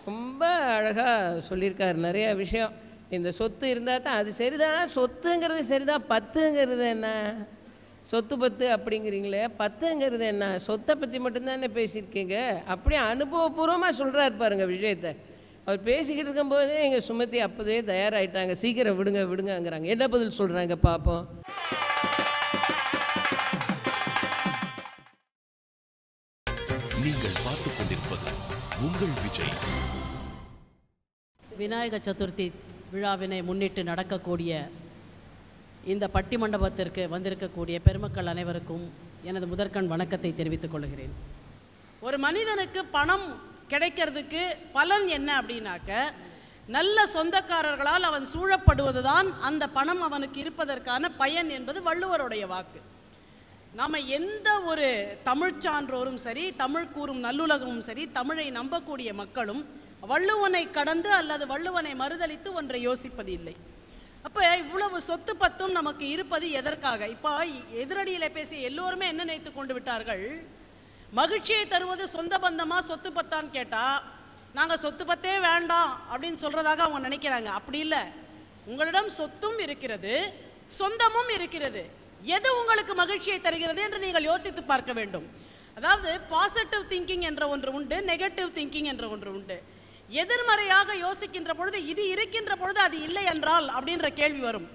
S3: ரொம்ப அழகாக சொல்லியிருக்கார் நிறையா விஷயம். இந்த சொத்து இருந்தால் தான் அது சரிதான், சொத்துங்கிறது சரிதான், பத்துங்கிறது என்ன? சொத்து பத்து அப்படிங்கிறீங்களே, பத்துங்கிறது என்ன? சொத்தை பற்றி மட்டும்தானே பேசியிருக்கீங்க. அப்படியே அனுபவபூர்வமாக சொல்கிறார் பாருங்க விஷயத்தை. அவர் பேசிக்கிட்டு இருக்கும்போதே எங்கள் சுமதி அப்போதே தயாராகிட்டாங்க. சீக்கிரம் விடுங்க விடுங்கங்கிறாங்க. என்ன பதில் சொல்கிறாங்க பார்ப்போம்.
S1: நீங்கள் பார்த்துக் கொண்டிருப்பது உங்கள் விஜய்.
S2: விநாயக சதுர்த்தி விழாவினை முன்னிட்டு நடக்கக்கூடிய இந்த பட்டிமண்டபத்திற்கு வந்திருக்கக்கூடிய பெருமக்கள் அனைவருக்கும் எனது முதற்கண் வணக்கத்தை தெரிவித்துக் கொள்கிறேன். ஒரு மனிதனுக்கு பணம் கிடைக்கிறதுக்கு பலன் என்ன அப்படின்னாக்க, நல்ல சொந்தக்காரர்களால் அவன் சூழப்படுவதுதான் அந்த பணம் அவனுக்கு இருப்பதற்கான பயன் என்பது வள்ளுவருடைய வாக்கு. நாம் எந்த ஒரு தமிழ் சான்றோரும் சரி, தமிழ் கூறும் நல்லுலகமும் சரி, தமிழை நம்பக்கூடிய மக்களும் வள்ளுவனை கடந்து அல்லது வள்ளுவனை மறுதலித்து ஒன்றை யோசிப்பது இல்லை. அப்போ இவ்வளவு சொத்து பத்தும் நமக்கு இருப்பது எதற்காக? இப்போ எதிரடியில் பேசிய எல்லோருமே என்ன நினைத்து கொண்டு விட்டார்கள், மகிழ்ச்சியை தருவது சொந்த பந்தமா சொத்து பத்தான்னு கேட்டால் நாங்கள் சொத்து பத்தே வேண்டாம் அப்படின்னு சொல்கிறதாக அவங்க நினைக்கிறாங்க. அப்படி இல்லை. உங்களிடம் சொத்தும் இருக்கிறது, சொந்தமும் இருக்கிறது. எது உங்களுக்கு மகிழ்ச்சியை தருகிறது என்று நீங்கள் யோசித்து பார்க்க வேண்டும். அதாவது பாசிட்டிவ் திங்கிங் என்ற ஒன்று உண்டு, நெகட்டிவ் திங்கிங் என்ற ஒன்று உண்டு. எதிர்மறையாக யோசிக்கின்ற பொழுது இது இருக்கின்ற பொழுது அது இல்லை என்றால் அப்படின்ற கேள்வி வரும்.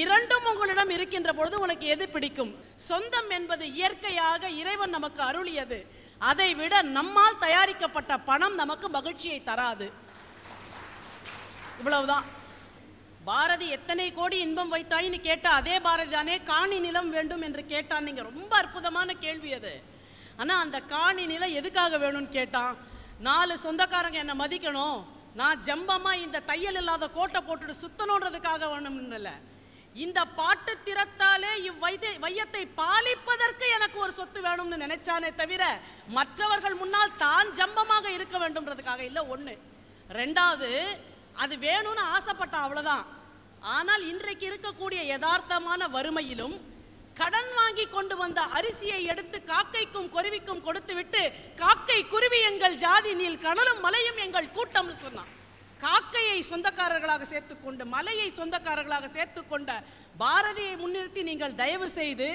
S2: இரண்டும் உங்களிடம் இருக்கின்ற பொழுது உனக்கு எது பிடிக்கும்? சொந்தம் என்பது இயற்கையாக இறைவன் நமக்கு அருளியது. அதை விட நம்மால் தயாரிக்கப்பட்ட பணம் நமக்கு மகிழ்ச்சியை தராது. இவ்வளவுதான். பாரதி எத்தனை கோடி இன்பம் வைத்தாயின்னு கேட்டா அதே பாரதி தானே காணி நிலம் வேண்டும் என்று கேட்டான். நீங்க ரொம்ப அற்புதமான கேள்வி அது. ஆனா அந்த காணி நிலம் எதுக்காக வேணும்னு கேட்டான், 4 சொந்தக்காரங்க என்னை மதிக்கணும், நான் ஜம்பமா இந்த தையல் இல்லாத கோட்டை போட்டுட்டு சுத்தணுன்றதுக்காக வேணும்னு இல்லை, இந்த பாட்டு திறத்தாலே வையத்தை பாலிப்பதற்கு எனக்கு ஒரு சொத்து வேணும்னு நினைச்சானே தவிர மற்றவர்கள் முன்னால் தான் ஜம்பமாக இருக்க வேண்டும்ன்றதுக்காக இல்லை. ஒன்று. ரெண்டாவது, அது வேணும்னு ஆசைப்பட்டான், அவ்வளோதான். ஆனால் இன்றைக்கு இருக்கக்கூடிய யதார்த்தமான வறுமையிலும் கடன் வாங்கி கொண்டு வந்த அரிசியை எடுத்து காக்கைக்கும் குருவிக்கும் கொடுத்து விட்டு, காக்கை குருவி எங்கள் ஜாதி நீல் கனலும் மலையும் எங்கள் கூட்டம்னு சொன்னான். காக்கையை சொந்தக்காரர்களாக சேர்த்துக்கொண்டு மலையை சொந்தக்காரர்களாக சேர்த்துக்கொண்ட பாரதியை முன்னிறுத்தி நீங்கள் தயவு செய்து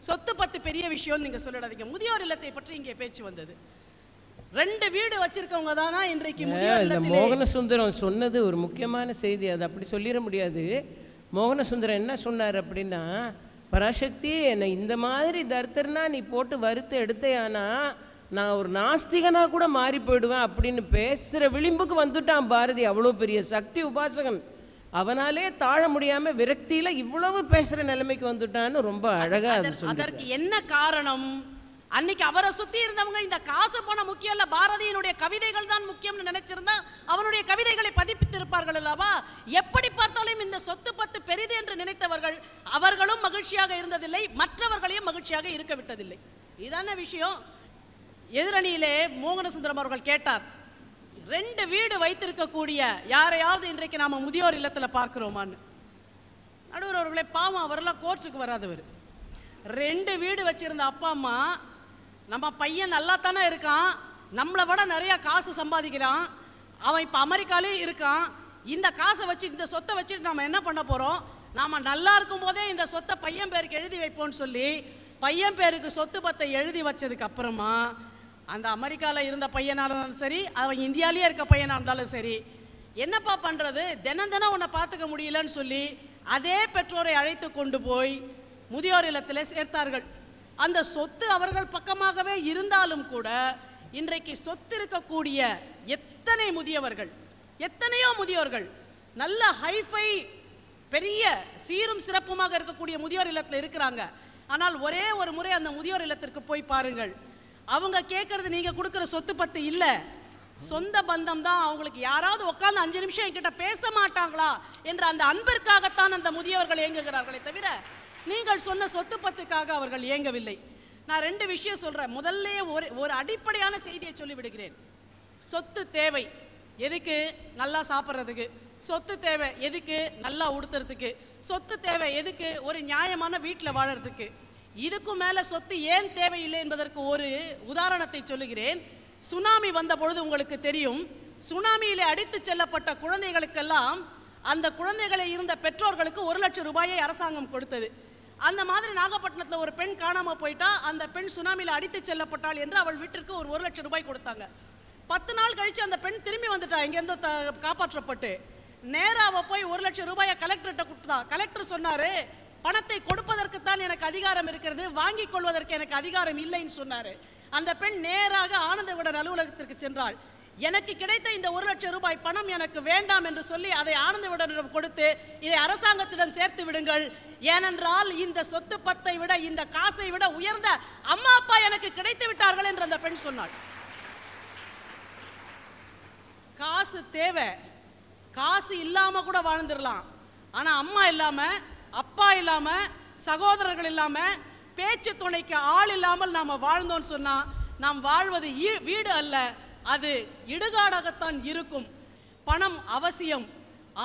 S2: சொத்து பத்து பெரிய விஷயம் நீங்க சொல்லிடாதீங்க. முதியோர் இல்லத்தை பற்றி இங்கே பேச்சு வந்தது. 2 வீடு வச்சிருக்கவங்க தானா இன்றைக்கு முதியோர் இல்லத்திலே.
S3: மோகனசுந்தரம் சொன்னது ஒரு முக்கியமான செய்தி. அது அப்படி சொல்லிட முடியாது. மோகனசுந்தரம் என்ன சொன்னார் அப்படின்னா, பராசக்தி என்னை இந்த மாதிரி தர்த்தர்னா நீ போட்டு வறுத்து எடுத்தையானா நான் ஒரு நாஸ்திகனா கூட மாறி போயிடுவேன் அப்படின்னு பேசுகிற விளிம்புக்கு வந்துட்டான் பாரதி. அவ்வளோ பெரிய சக்தி உபாசகன். அவனாலே தாழ முடியாமல் விரக்தியில் இவ்வளவு பேசுகிற நிலைமைக்கு வந்துட்டான்னு ரொம்ப அழகாக.
S2: அதற்கு என்ன காரணம்? அன்னைக்கு அவரை சுற்றி இருந்தவங்க இந்த காசு பணம் முக்கியம் இல்லை, பாரதியினுடைய கவிதைகள் தான் முக்கியம்னு நினைச்சிருந்தா அவனுடைய கவிதைகளை பதிப்பித்திருப்பார்கள் அல்லவா? எப்படி பார்த்தாலும் இந்த சொத்து பத்து பெரிது என்று நினைத்தவர்கள் அவர்களும் மகிழ்ச்சியாக இருந்ததில்லை, மற்றவர்களையும் மகிழ்ச்சியாக இருக்க விட்டதில்லை. இதான விஷயம். எதிரணியிலே மோகனசுந்தரம் அவர்கள் கேட்டார், 2 வீடு வைத்திருக்கக்கூடிய யாரையாவது இன்றைக்கு நாம முதியோர் இல்லத்தில் பார்க்கிறோமான்னு. நடுவர் அவர்களே, பாவம், அவரெல்லாம் கோர்ட்டுக்கு வராதவர். 2 வீடு வச்சிருந்த அப்பா அம்மா, நம்ம பையன் நல்லா தானே இருக்கான், நம்மளை விட நிறையா காசு சம்பாதிக்கிறான், அவன் இப்போ அமெரிக்காலே இருக்கான், இந்த காசை வச்சு இந்த சொத்தை வச்சுட்டு நம்ம என்ன பண்ண போகிறோம், நாம் நல்லா இருக்கும் போதே இந்த சொத்தை பையன் பேருக்கு எழுதி வைப்போம்னு சொல்லி பையன் பேருக்கு சொத்து பத்தை எழுதி வச்சதுக்கு அப்புறமா அந்த அமெரிக்காவில் இருந்த பையனாக இருந்தாலும் சரி, அவன் இந்தியாவிலே இருக்க பையனாக இருந்தாலும் சரி, என்னப்பா பண்ணுறது, தினம் தினம் உன்னை பார்த்துக்க முடியலன்னு சொல்லி அதே பெற்றோரை அழைத்து கொண்டு போய் முதியோர் இல்லத்தில் சேர்த்தார்கள். அந்த சொத்து அவர்கள் பக்கமாகவே இருந்தாலும் கூட இன்றைக்கு சொத்து இருக்கக்கூடிய எத்தனை முதியவர்கள், எத்தனையோ முதியோர்கள் நல்ல ஹைஃபை பெரிய சீரும் சிறப்புமாக இருக்கக்கூடிய முதியோர் இல்லத்தில் இருக்கிறாங்க. ஆனால் ஒரே ஒரு முறை அந்த முதியோர் இல்லத்திற்கு போய் பாருங்கள், அவங்க கேட்கறது நீங்கள் கொடுக்குற சொத்து பத்து இல்லை, சொந்த பந்தம் தான். அவங்களுக்கு யாராவது உட்காந்து 5 நிமிஷம் என்கிட்ட பேச மாட்டாங்களா என்ற அந்த அன்பிற்காகத்தான் அந்த முதியவர்கள் இயங்குகிறார்களே தவிர நீங்கள் சொன்ன சொத்து பத்துக்காக அவர்கள் இயங்கவில்லை. நான் 2 விஷயம் சொல்கிறேன். முதல்ல ஒரு அடிப்படையான செய்தியை சொல்லிவிடுகிறேன். சொத்து தேவை எதுக்கு? நல்லா சாப்பிட்றதுக்கு. சொத்து தேவை எதுக்கு? நல்லா உடுத்துறதுக்கு. சொத்து தேவை எதுக்கு? ஒரு நியாயமான வீட்டில் வாழறதுக்கு. இதுக்கும் மேல சொத்து ஏன் தேவையில்லை என்பதற்கு ஒரு உதாரணத்தை சொல்லுகிறேன். சுனாமி வந்த பொழுது உங்களுக்கு தெரியும், சுனாமியிலே அடித்து செல்லப்பட்ட குழந்தைகளுக்கெல்லாம் அந்த குழந்தைகளை இருந்த பெற்றோர்களுக்கு 1 லட்சம் ரூபாயை அரசாங்கம் கொடுத்தது. அந்த மாதிரி நாகப்பட்டினத்தில் ஒரு பெண் காணாம போயிட்டா, அந்த பெண் சுனாமியில் அடித்து செல்லப்பட்டாள் என்று அவள் வீட்டிற்கு ஒரு 1 லட்சம் ரூபாய் கொடுத்தாங்க. 10 நாள் கழிச்சு அந்த பெண் திரும்பி வந்துட்டா, இங்கேருந்து காப்பாற்றப்பட்டு. நேரா அவ போய் 1 லட்சம் ரூபாயை கலெக்டர்கிட்ட கொடுத்தா. கலெக்டர் சொன்னாரு, பணத்தை கொடுப்பதற்குத்தான் எனக்கு அதிகாரம் இருக்கிறது, வாங்கிக் கொள்வதற்கு எனக்கு அதிகாரம் இல்லைன்னு சொன்னாரு. அந்த பெண் நேராக ஆனந்த விகடன் அலுவலகத்திற்கு சென்றாள். எனக்கு கிடைத்த இந்த 1 லட்சம் ரூபாய் பணம் எனக்கு வேண்டாம் என்று சொல்லி அதை ஆனந்த விகடனிடம் கொடுத்து, இதை அரசாங்கத்திடம் சேர்த்து விடுங்கள், ஏனென்றால் இந்த சொத்து பத்தை விட, இந்த காசை விட உயர்ந்த அம்மா அப்பா எனக்கு கிடைத்து விட்டார்கள் என்று அந்த பெண் சொன்னாள். காசு தேவை, காசு இல்லாம கூட வாழ்ந்துடலாம். ஆனா அம்மா இல்லாம, அப்பா இல்லாம, சகோதரர்கள் இல்லாம, பேச்சு துணைக்கு ஆள் இல்லாமல் நாம வாழ்ந்தோம்னு சொன்னா நாம் வாழ்வது வீடு அல்ல, அது இடுகாடாகத்தான் இருக்கும். பணம் அவசியம்,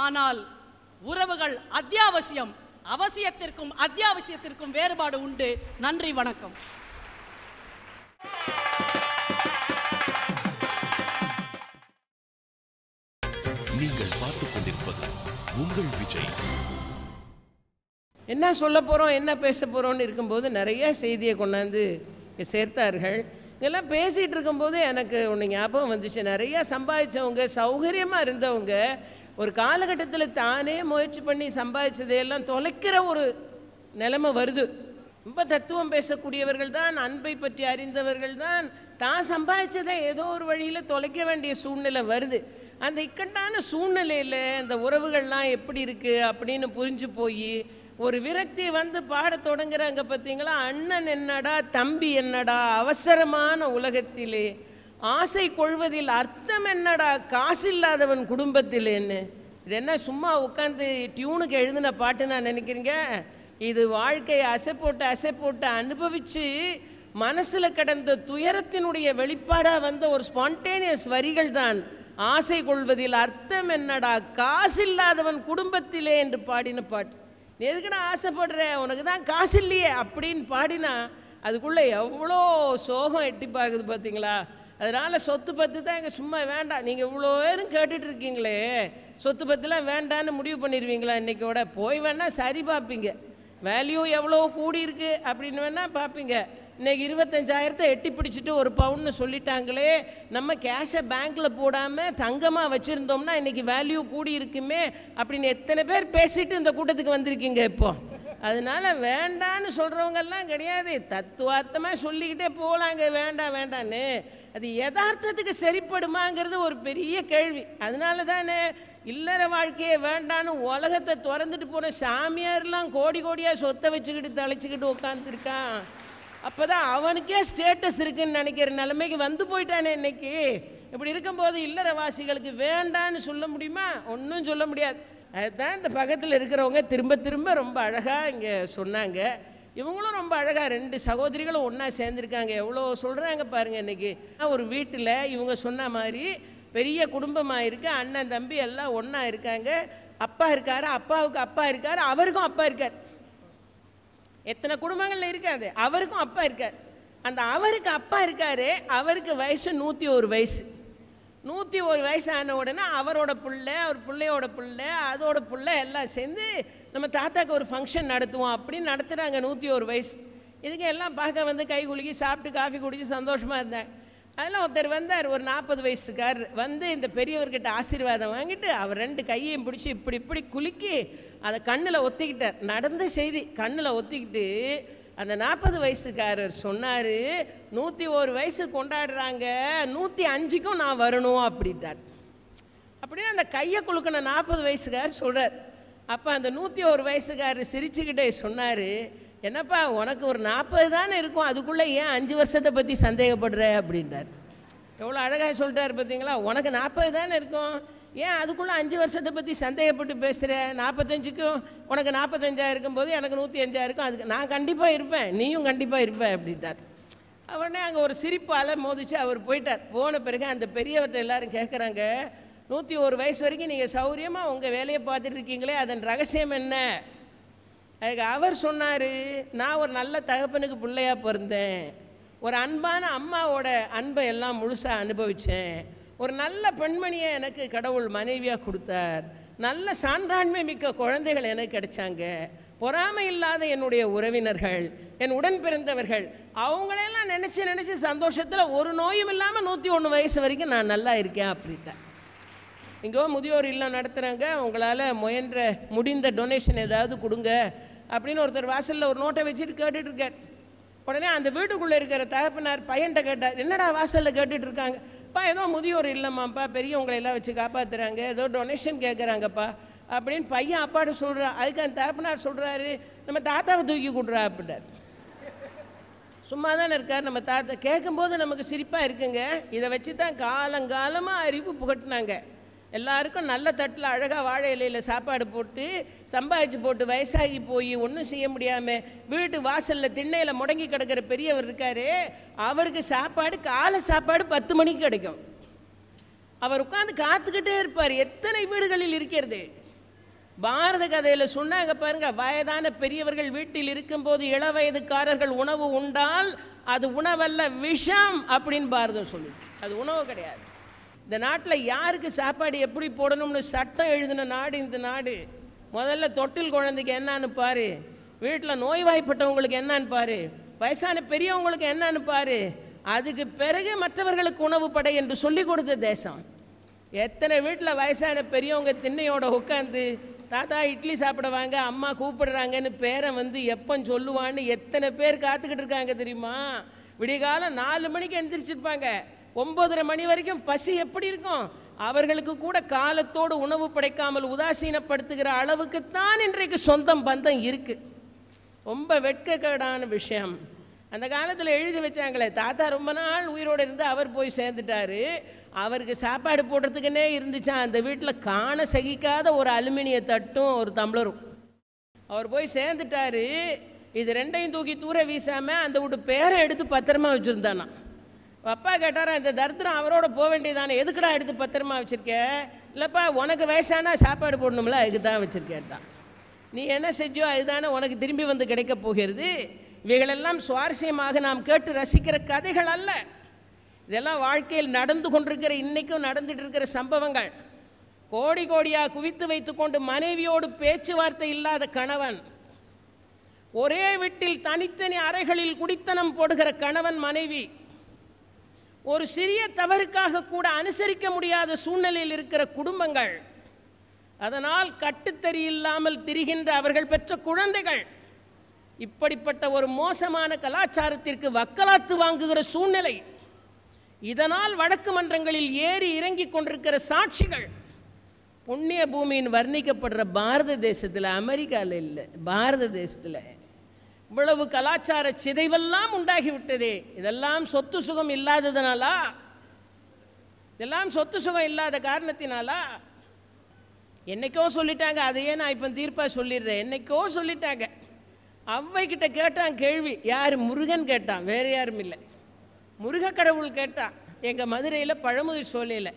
S2: ஆனால் உறவுகள் அத்தியாவசியம். அவசியத்திற்கும் அத்தியாவசியத்திற்கும் வேறுபாடு உண்டு. நன்றி, வணக்கம்.
S1: நீங்கள் பார்த்துக் கொண்டிருப்பது உங்கள் விஜய்.
S3: என்ன சொல்ல போகிறோம், என்ன பேச போகிறோன்னு இருக்கும்போது நிறைய செய்தியை கொண்டாந்து சேர்த்தார்கள். இதெல்லாம் பேசிகிட்டு இருக்கும்போது எனக்கு ஒன்று ஞாபகம் வந்துச்சு. நிறையா சம்பாதிச்சவங்க, சௌகரியமாக இருந்தவங்க ஒரு காலகட்டத்தில் தானே முயற்சி பண்ணி சம்பாதிச்சதையெல்லாம் தொலைக்கிற ஒரு நிலைமை வருது. ரொம்ப தத்துவம் பேசக்கூடியவர்கள் தான், அன்பை பற்றி அறிந்தவர்கள் தான், தான் சம்பாதிச்சதை ஏதோ ஒரு வழியில் தொலைக்க வேண்டிய சூழ்நிலை வருது. அந்த இக்கட்டான சூழ்நிலையில் இந்த உறவுகள்லாம் எப்படி இருக்குது அப்படின்னு புரிஞ்சு போய் ஒரு விரக்தி வந்து பாட தொடங்குறாங்க. பார்த்தீங்களா, அண்ணன் என்னடா தம்பி என்னடா அவசரமான உலகத்திலே, ஆசை கொள்வதில் அர்த்தம் என்னடா காசு இல்லாதவன் குடும்பத்திலேன்னு. இது என்ன சும்மா உட்காந்து டியூனுக்கு எழுதின பாட்டு நான் நினைக்கிறீங்க? இது வாழ்க்கையை அசை போட்டு அனுபவித்து மனசில் கடந்த துயரத்தினுடைய வெளிப்பாடாக வந்த ஒரு ஸ்பான்டேனியஸ் வரிகள் தான். ஆசை கொள்வதில் அர்த்தம் என்னடா காசு இல்லாதவன் குடும்பத்திலே என்று பாடின பாட்டு. நீ எதுக்குடா ஆசைப்படுற, உனக்கு தான் காசு இல்லையே அப்படின்னு பாடினா அதுக்குள்ளே எவ்வளோ சோகம் எட்டி பார்க்குது பார்த்தீங்களா. அதனால் சொத்து பத்து தான் எங்கள் சும்மா வேண்டாம். நீங்கள் இவ்வளோ பேரும் கேட்டுட்டு இருக்கீங்களே, சொத்து பத்துலாம் வேண்டான்னு முடிவு பண்ணிடுவீங்களா? இன்றைக்கோட போய் வேணால் சரி பார்ப்பீங்க, வேல்யூ எவ்வளோ கூடியிருக்கு அப்படின்னு வேணால் பார்ப்பீங்க. இன்றைக்கி 25,000 எட்டி பிடிச்சிட்டு ஒரு பவுன்னு சொல்லிட்டாங்களே, நம்ம கேஷை பேங்க்கில் போடாமல் தங்கமாக வச்சுருந்தோம்னா இன்றைக்கி வேல்யூ கூடி இருக்குமே அப்படின்னு எத்தனை பேர் பேசிட்டு இந்த கூட்டத்துக்கு வந்திருக்கீங்க இப்போ. அதனால் வேண்டான்னு சொல்கிறவங்கெல்லாம் கிடையாது, தத்துவார்த்தமாக சொல்லிக்கிட்டே போகலாங்க வேண்டான்னு. அது யதார்த்தத்துக்கு சரிப்படுமாங்கிறது ஒரு பெரிய கேள்வி. அதனால தானே இல்லற வாழ்க்கையை வேண்டான்னு உலகத்தை திறந்துட்டு போன சாமியார்லாம் கோடியாக சொத்தை வச்சுக்கிட்டு தலைச்சிக்கிட்டு உட்காந்துருக்கான். அப்போ தான் அவனுக்கே ஸ்டேட்டஸ் இருக்குதுன்னு நினைக்கிற நிலைமைக்கு வந்து போயிட்டானே இன்னைக்கு. இப்படி இருக்கும்போது இல்லறவாசிகளுக்கு வேண்டான்னு சொல்ல முடியுமா? ஒன்றும் சொல்ல முடியாது. அதுதான் இந்த பக்கத்தில் இருக்கிறவங்க திரும்ப ரொம்ப அழகாக இங்கே சொன்னாங்க. இவங்களும் ரொம்ப அழகாக 2 சகோதரிகளும் ஒன்றா சேர்ந்துருக்காங்க. எவ்வளோ சொல்கிறாங்க பாருங்கள். இன்றைக்கி ஒரு வீட்டில் இவங்க சொன்ன மாதிரி பெரிய குடும்பமாக இருக்குது, அண்ணன் தம்பி எல்லாம் ஒன்றா இருக்காங்க. அப்பா இருக்கார், அப்பாவுக்கு அப்பா இருக்கார், அவருக்கும் அப்பா இருக்கார். எத்தனை குடும்பங்களில் இருக்காது, அவருக்கும் அப்பா இருக்கார். அந்த அவருக்கு அப்பா இருக்கார், அவருக்கு வயசு 101 வயசு. 101 வயசு ஆன உடனே அவரோட பிள்ளை, அவர் பிள்ளையோட பிள்ளை, அதோட பிள்ளை எல்லாம் சேர்ந்து நம்ம தாத்தாக்கு ஒரு ஃபங்க்ஷன் நடத்துவோம் அப்படின்னு நடத்துகிறாங்க. 101 வயசு. இதுக்கு எல்லாம் பார்க்க வந்து கை குலுக்கி சாப்பிட்டு காஃபி குடித்து சந்தோஷமாக இருந்தாங்க. அதெல்லாம் ஒருத்தர் வந்தார், ஒரு 40 வயசுக்காரர் வந்து இந்த பெரியவர்கிட்ட ஆசீர்வாதம் வாங்கிட்டு அவர் 2 கையையும் பிடிச்சி இப்படி குலுக்கி அதை கண்ணில் ஒத்திக்கிட்டார். நடந்த செய்தி கண்ணில் ஒத்திக்கிட்டு அந்த 40 வயசுக்காரர் சொன்னார், 101 வயசு கொண்டாடுறாங்க, 105க்கும் நான் வரணும் அப்படின்ட்டார். அப்படின்னு அந்த கையை குலுக்கின 40 வயசுக்காரர் சொல்கிறார். அப்போ அந்த 101 வயசுக்காரர் சிரிச்சுக்கிட்டே சொன்னார், என்னப்பா உனக்கு ஒரு 40 தானே இருக்கும், அதுக்குள்ளே ஏன் 5 வருஷத்தை பற்றி சந்தேகப்படுற அப்படின்ட்டார். எவ்வளோ அழகாக சொல்லிட்டார் பார்த்தீங்களா. உனக்கு 40 தானே இருக்கும், ஏன் அதுக்குள்ளே 5 வருஷத்தை பற்றி சந்தேகப்பட்டு பேசுகிற? 45க்கும் உனக்கு 45 இருக்கும்போது எனக்கு 105 இருக்கும், அதுக்கு நான் கண்டிப்பாக இருப்பேன், நீயும் கண்டிப்பாக இருப்பேன் அப்படின்ட்டார். உடனே அங்கே ஒரு சிரிப்பு அலை மோதிச்சு அவர் போயிட்டார். போன பிறகு அந்த பெரியவர்கிட்ட எல்லாரும் கேட்குறாங்க, 101 வயசு வரைக்கும் நீங்கள் சௌரியமாக உங்கள் வேலையை பார்த்துட்டு இருக்கீங்களே, அதன் ரகசியம் என்ன? அதுக்கு அவர் சொன்னார், நான் ஒரு நல்ல தகப்பனுக்கு பிள்ளையாக பிறந்தேன், ஒரு அன்பான அம்மாவோட அன்பை எல்லாம் முழுசாக அனுபவித்தேன், ஒரு நல்ல பெண்மணியை எனக்கு கடவுள் மனைவியாக கொடுத்தார், நல்ல சான்றாண்மை மிக்க குழந்தைகள் எனக்கு கிடைச்சாங்க, பொறாமை இல்லாத என்னுடைய உறவினர்கள், என் உடன் பிறந்தவர்கள், அவங்களெல்லாம் நினச்சி சந்தோஷத்தில் ஒரு நோயும் இல்லாமல் 101 வயசு வரைக்கும் நான் நல்லா இருக்கேன் அப்படின்ட்டேன். இங்கோ முதியோர் இல்லம் நடத்துகிறாங்க, உங்களால் முடிந்த டொனேஷன் ஏதாவது கொடுங்க அப்படின்னு ஒருத்தர் வாசலில் ஒரு நோட்டை வச்சுட்டு கேட்டுட்ருக்கார். உடனே அந்த வீட்டுக்குள்ளே இருக்கிற தகப்பனார் பையன்கிட்ட கேட்டார், என்னடா வாசலில் கேட்டுட்டு இருக்காங்க? ஏதோ முதியோர் இல்லைம்மாப்பா, பெரியவங்களெல்லாம் வச்சு காப்பாற்றுறாங்க, ஏதோ டொனேஷன் கேட்குறாங்கப்பா அப்படின்னு பையன் அப்பாட்ட சொல்கிறான். அதுக்கு அந்த தகப்பனார் சொல்கிறாரு, நம்ம தாத்தாவை தூக்கி கொடுறா அப்படின்றார். சும்மா தானே இருக்கார் நம்ம தாத்தா. கேட்கும்போது நமக்கு சிரிப்பாக இருக்குங்க. இதை வச்சு தான் காலங்காலமாக அறிவு புகட்டினாங்க. எல்லாருக்கும் நல்ல தட்டில் அழகாக வாழை இலையில் சாப்பாடு போட்டு சம்பாதிச்சு போட்டு வயசாகி போய் ஒன்றும் செய்ய முடியாமல் வீட்டு வாசலில் திண்ணையில் முடங்கி கிடக்கிற பெரியவர் இருக்கார், அவருக்கு சாப்பாடு காலை சாப்பாடு 10 மணிக்கு கிடைக்கும். அவர் உட்காந்து காத்துக்கிட்டே இருப்பார். எத்தனை வீடுகளில் இருக்கிறது. பாரத கதையில் சொன்னாங்க பாருங்க, வயதான பெரியவர்கள் வீட்டில் இருக்கும்போது இளவயதுக்காரர்கள் உணவு உண்டால் அது உணவல்ல விஷம் அப்படின்னு பாரதம் சொல்லுது. அது உணவு கிடையாது. இந்த நாட்டில் யாருக்கு சாப்பாடு எப்படி போடணும்னு சட்டம் எழுதின நாடு இந்த நாடு. முதல்ல தொட்டில் குழந்தைக்கு என்னான்னு பாரு, வீட்டில் நோய்வாய்ப்பட்டவங்களுக்கு என்னான்னு பாரு, வயசான பெரியவங்களுக்கு என்னான்னு பாரு, அதுக்கு பிறகு மற்றவர்களுக்கு உணவு படை என்று சொல்லி கொடுத்த தேசம். எத்தனை வீட்டில் வயசான பெரியவங்க திண்ணையோட உட்காந்து தாத்தா இட்லி சாப்பிட வாங்க, அம்மா கூப்பிடுறாங்கன்னு பேரன் வந்து எப்போ சொல்லுவான்னு எத்தனை பேர் காத்துக்கிட்டு இருக்காங்க தெரியுமா? விடிகாலம் 4 மணிக்கு எந்திரிச்சிருப்பாங்க, 9:30 மணி வரைக்கும் பசி எப்படி இருக்கும்? அவர்களுக்கு கூட காலத்தோடு உணவு படைக்காமல் உதாசீனப்படுத்துகிற அளவுக்குத்தான் இன்றைக்கு சொந்தம் பந்தம் இருக்குது. ரொம்ப வெட்கக்கேடான விஷயம். அந்த காலத்தில் எழுதி வச்சாங்களே, தாத்தா ரொம்ப நாள் உயிரோடு இருந்து அவர் போய் சேர்ந்துட்டாரு, அவருக்கு சாப்பாடு போடுறதுக்குன்னே இருந்துச்சான் அந்த வீட்டில் காண சகிக்காத ஒரு அலுமினிய தட்டும் ஒரு டம்ளரும். அவர் போய் சேர்ந்துட்டாரு, இது ரெண்டையும் தூக்கி தூர வீசாமல் அந்த வீட்டு பேரை எடுத்து பத்திரமா வச்சுருந்தானா. அப்பா கேட்டாரா, இந்த தரித்திரம் அவரோட போக வேண்டியதானே, எதுக்குடா எடுத்து பத்திரமா வச்சுருக்க? இல்லைப்பா, உனக்கு வயசானா சாப்பாடு போடணும்ல, அதுக்கு தான் வச்சுருக்கேன்ட்டான். நீ என்ன செஞ்சோ அதுதானே உனக்கு திரும்பி வந்து கிடைக்க போகிறது. இவைகளெல்லாம் சுவாரஸ்யமாக நாம் கேட்டு ரசிக்கிற கதைகள் அல்ல. இதெல்லாம் வாழ்க்கையில் நடந்து கொண்டிருக்கிற, இன்றைக்கும் நடந்துட்டு இருக்கிற சம்பவங்கள். கோடி கோடியாக குவித்து வைத்துக்கொண்டு மனைவியோடு பேச்சுவார்த்தை இல்லாத கணவன், ஒரே வீட்டில் தனித்தனி அறைகளில் குடித்தனம் போடுகிற கணவன் மனைவி, ஒரு சிறிய தவறுக்காக கூட அனுசரிக்க முடியாத சூழ்நிலையில் இருக்கிற குடும்பங்கள், அதனால் கட்டுத்தறியில்லாமல் திரிகின்ற அவர்கள் பெற்ற குழந்தைகள், இப்படிப்பட்ட ஒரு மோசமான கலாச்சாரத்திற்கு வக்காலத்து வாங்குகிற சூழ்நிலை, இதனால் வழக்கு மன்றங்களில் ஏறி இறங்கி கொண்டிருக்கிற சாட்சிகள். புண்ணிய பூமியின் வர்ணிக்கப்படுற பாரத தேசத்தில், அமெரிக்காவில் இல்லை, பாரத தேசத்தில் இவ்வளவு கலாச்சார சிதைவெல்லாம் உண்டாகிவிட்டதே. இதெல்லாம் சொத்து சுகம் இல்லாததுனாலா? இதெல்லாம் சொத்து சுகம் இல்லாத காரணத்தினாலா? என்னைக்கோ சொல்லிட்டாங்க, அதையே நான் இப்போ தீர்ப்பாக சொல்லிடுறேன். என்னைக்கோ சொல்லிட்டாங்க. அவ்வைக்கிட்ட கேட்டான் கேள்வி. யார்? முருகன் கேட்டான், வேறு யாரும் இல்லை. முருகக்கடவுள் கேட்டான். எங்கள் மதுரையில் பழமுதிர் சோலையில்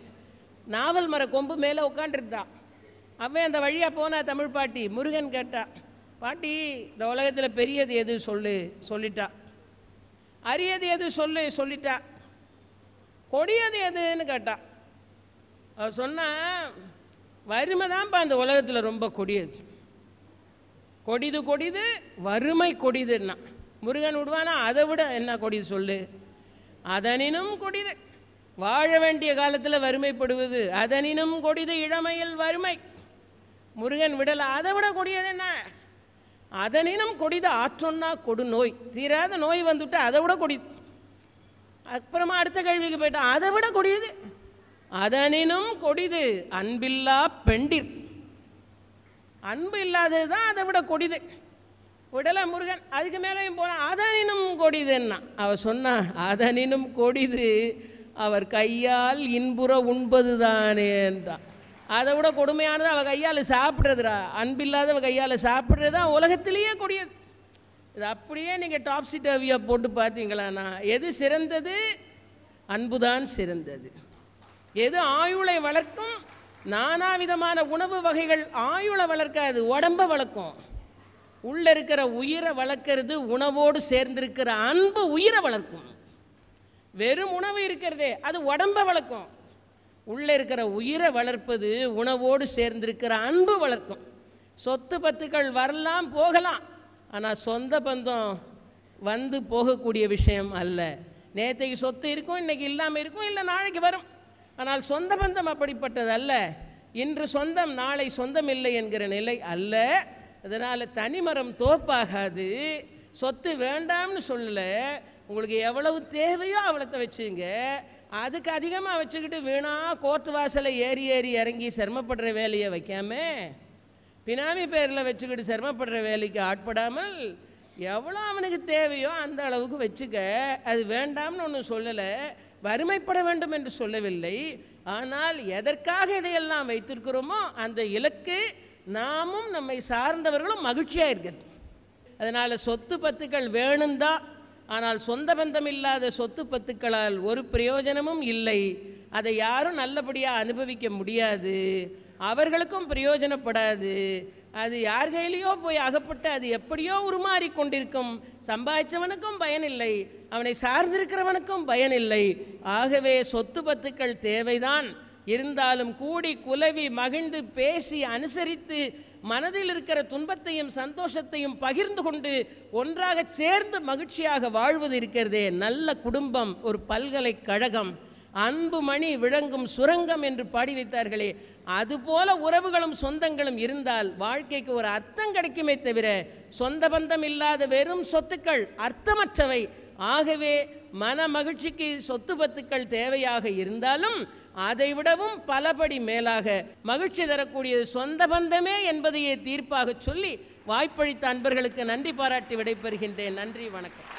S3: நாவல் மர கொம்பு மேலே உட்காண்டிருந்தான். அவன் அந்த வழியாக போனா தமிழ் பாட்டி. முருகன் கேட்டான், பாட்டி இந்த உலகத்தில் பெரியது எது சொல்லு, சொல்லிட்டா. அரியது எது சொல்லு, சொல்லிட்டா. கொடியது எதுன்னு கேட்டான். அவ சொன்னான், வறுமை தான்ப்பா அந்த உலகத்தில் ரொம்ப கொடியது. கொடிது கொடிது, வறுமை கொடிதுன்னா. முருகன் விடுவானா, அதை விட என்ன கொடிது சொல்லு. அதனினும் கொடிது வாழ வேண்டிய காலத்தில் வறுமைப்படுவது, அதனினும் கொடிது இளமையில் வறுமை. முருகன் விடலை. அதை விட கொடியது என்ன? அதனினும் கொடிது ஆற்றொன்னா கொடு நோய். தீராத நோய் வந்துவிட்டு அதை விட கொடிது. அப்புறமா அடுத்த கேள்விக்கு போயிட்டான், அதை விட கொடியது. அதனினும் கொடிது அன்பில்லா பெண்டிர். அன்பு இல்லாதது தான் அதை விட கொடிது. விடலை முருகன். அதுக்கு மேலேயும் போனான், அதனினும் கொடிதுன்னா. அவ சொன்னா, அதனினும் கொடிது அவர் கையால் இன்புற உண்பது தானே என்றான். அதை விட கொடுமையானது அவள் கையால் சாப்பிட்றதுரா. அன்பில்லாதவ கையால் சாப்பிட்றது தான் உலகத்திலேயே கொடியது. இது அப்படியே நீங்கள் டாப் சீட் அவியாக போட்டு பார்த்தீங்களாண்ணா, எது சிறந்தது? அன்புதான் சிறந்தது. எது ஆயுளை வளர்க்கும்? நானா விதமான உணவு வகைகள் ஆயுளை வளர்க்காது, உடம்பை வளர்க்கும். உள்ளே இருக்கிற உயிரை வளர்க்கறது உணவோடு சேர்ந்திருக்கிற அன்பு உயிரை வளர்க்கும். வெறும் உணவு இருக்கிறதே அது உடம்பை வளர்க்கும். உள்ளே இருக்கிற உயிரை வளர்ப்பது உணவோடு சேர்ந்திருக்கிற அன்பு வளர்க்கும். சொத்து பத்துக்கள் வரலாம் போகலாம், ஆனால் சொந்த பந்தம் வந்து போகக்கூடிய விஷயம் அல்ல. நேற்றைக்கு சொத்து இருக்கும், இன்றைக்கி இல்லாமல் இருக்கும், இல்லை நாளைக்கு வரும். ஆனால் சொந்த பந்தம் அப்படிப்பட்டது அல்ல. இன்று சொந்தம் நாளை சொந்தம் இல்லை என்கிற நிலை அல்ல. அதனால் தனிமரம் தோப்பாகாது. சொத்து வேண்டாம்னு சொல்லலை, உங்களுக்கு எவ்வளவு தேவையோ அவ்வளோத்தை வச்சுங்க. அதுக்கு அதிகமாக வச்சுக்கிட்டு வீணாக கோர்ட்டு வாசலை ஏறி ஏறி இறங்கி சிரமப்படுற வேலையை வைக்காம, பினாமி பேரில் வச்சுக்கிட்டு சிரமப்படுற வேலைக்கு ஆட்படாமல் எவ்வளோ அவனுக்கு தேவையோ அந்த அளவுக்கு வச்சுக்க. அது வேண்டாம்னு ஒன்றும் சொல்லலை, வறுமைப்பட வேண்டும் என்று சொல்லவில்லை. ஆனால் எதற்காக இதையெல்லாம் வைத்திருக்கிறோமோ அந்த இலக்கு நாமும் நம்மை சார்ந்தவர்களும் மகிழ்ச்சியாக இருக்கிறது. அதனால் சொத்து பத்துக்கள் வேணும்தான், ஆனால் சொந்த பந்தம் இல்லாத சொத்து பத்துக்களால் ஒரு பிரயோஜனமும் இல்லை. அதை யாரும் நல்லபடியாக அனுபவிக்க முடியாது, அவர்களுக்கும் பிரயோஜனப்படாது. அது யார் கையிலையோ போய் அகப்பட்டு அது எப்படியோ உருமாறி கொண்டிருக்கும். சம்பாதிச்சவனுக்கும் பயனில்லை, அவனை சார்ந்திருக்கிறவனுக்கும் பயனில்லை. ஆகவே சொத்து பத்துக்கள் தேவைதான். இருந்தாலும் கூடி குலவி மகிழ்ந்து பேசி அனுசரித்து மனதில் இருக்கிற துன்பத்தையும் சந்தோஷத்தையும் பகிர்ந்து கொண்டு ஒன்றாக சேர்ந்து மகிழ்ச்சியாக வாழ்வது இருக்கிறதே நல்ல குடும்பம், ஒரு பல்கலைக்கழகம், அன்பு மணி விளங்கும் சுரங்கம் என்று பாடி வைத்தார்களே, அதுபோல உறவுகளும் சொந்தங்களும் இருந்தால் வாழ்க்கைக்கு ஒரு அர்த்தம் கிடைக்குமே தவிர சொந்த பந்தம் இல்லாத வெறும் சொத்துக்கள் அர்த்தமற்றவை. ஆகவே மன மகிழ்ச்சிக்கு சொத்து பத்துக்கள் தேவையாக இருந்தாலும் அதை விடவும் பலபடி மேலாக மகிழ்ச்சி தரக்கூடியது சொந்த பந்தமே என்பதையே தீர்ப்பாக சொல்லி வாய்ப்பளித்த அன்பர்களுக்கு நன்றி பாராட்டி விடைபெறுகின்றேன். நன்றி, வணக்கம்.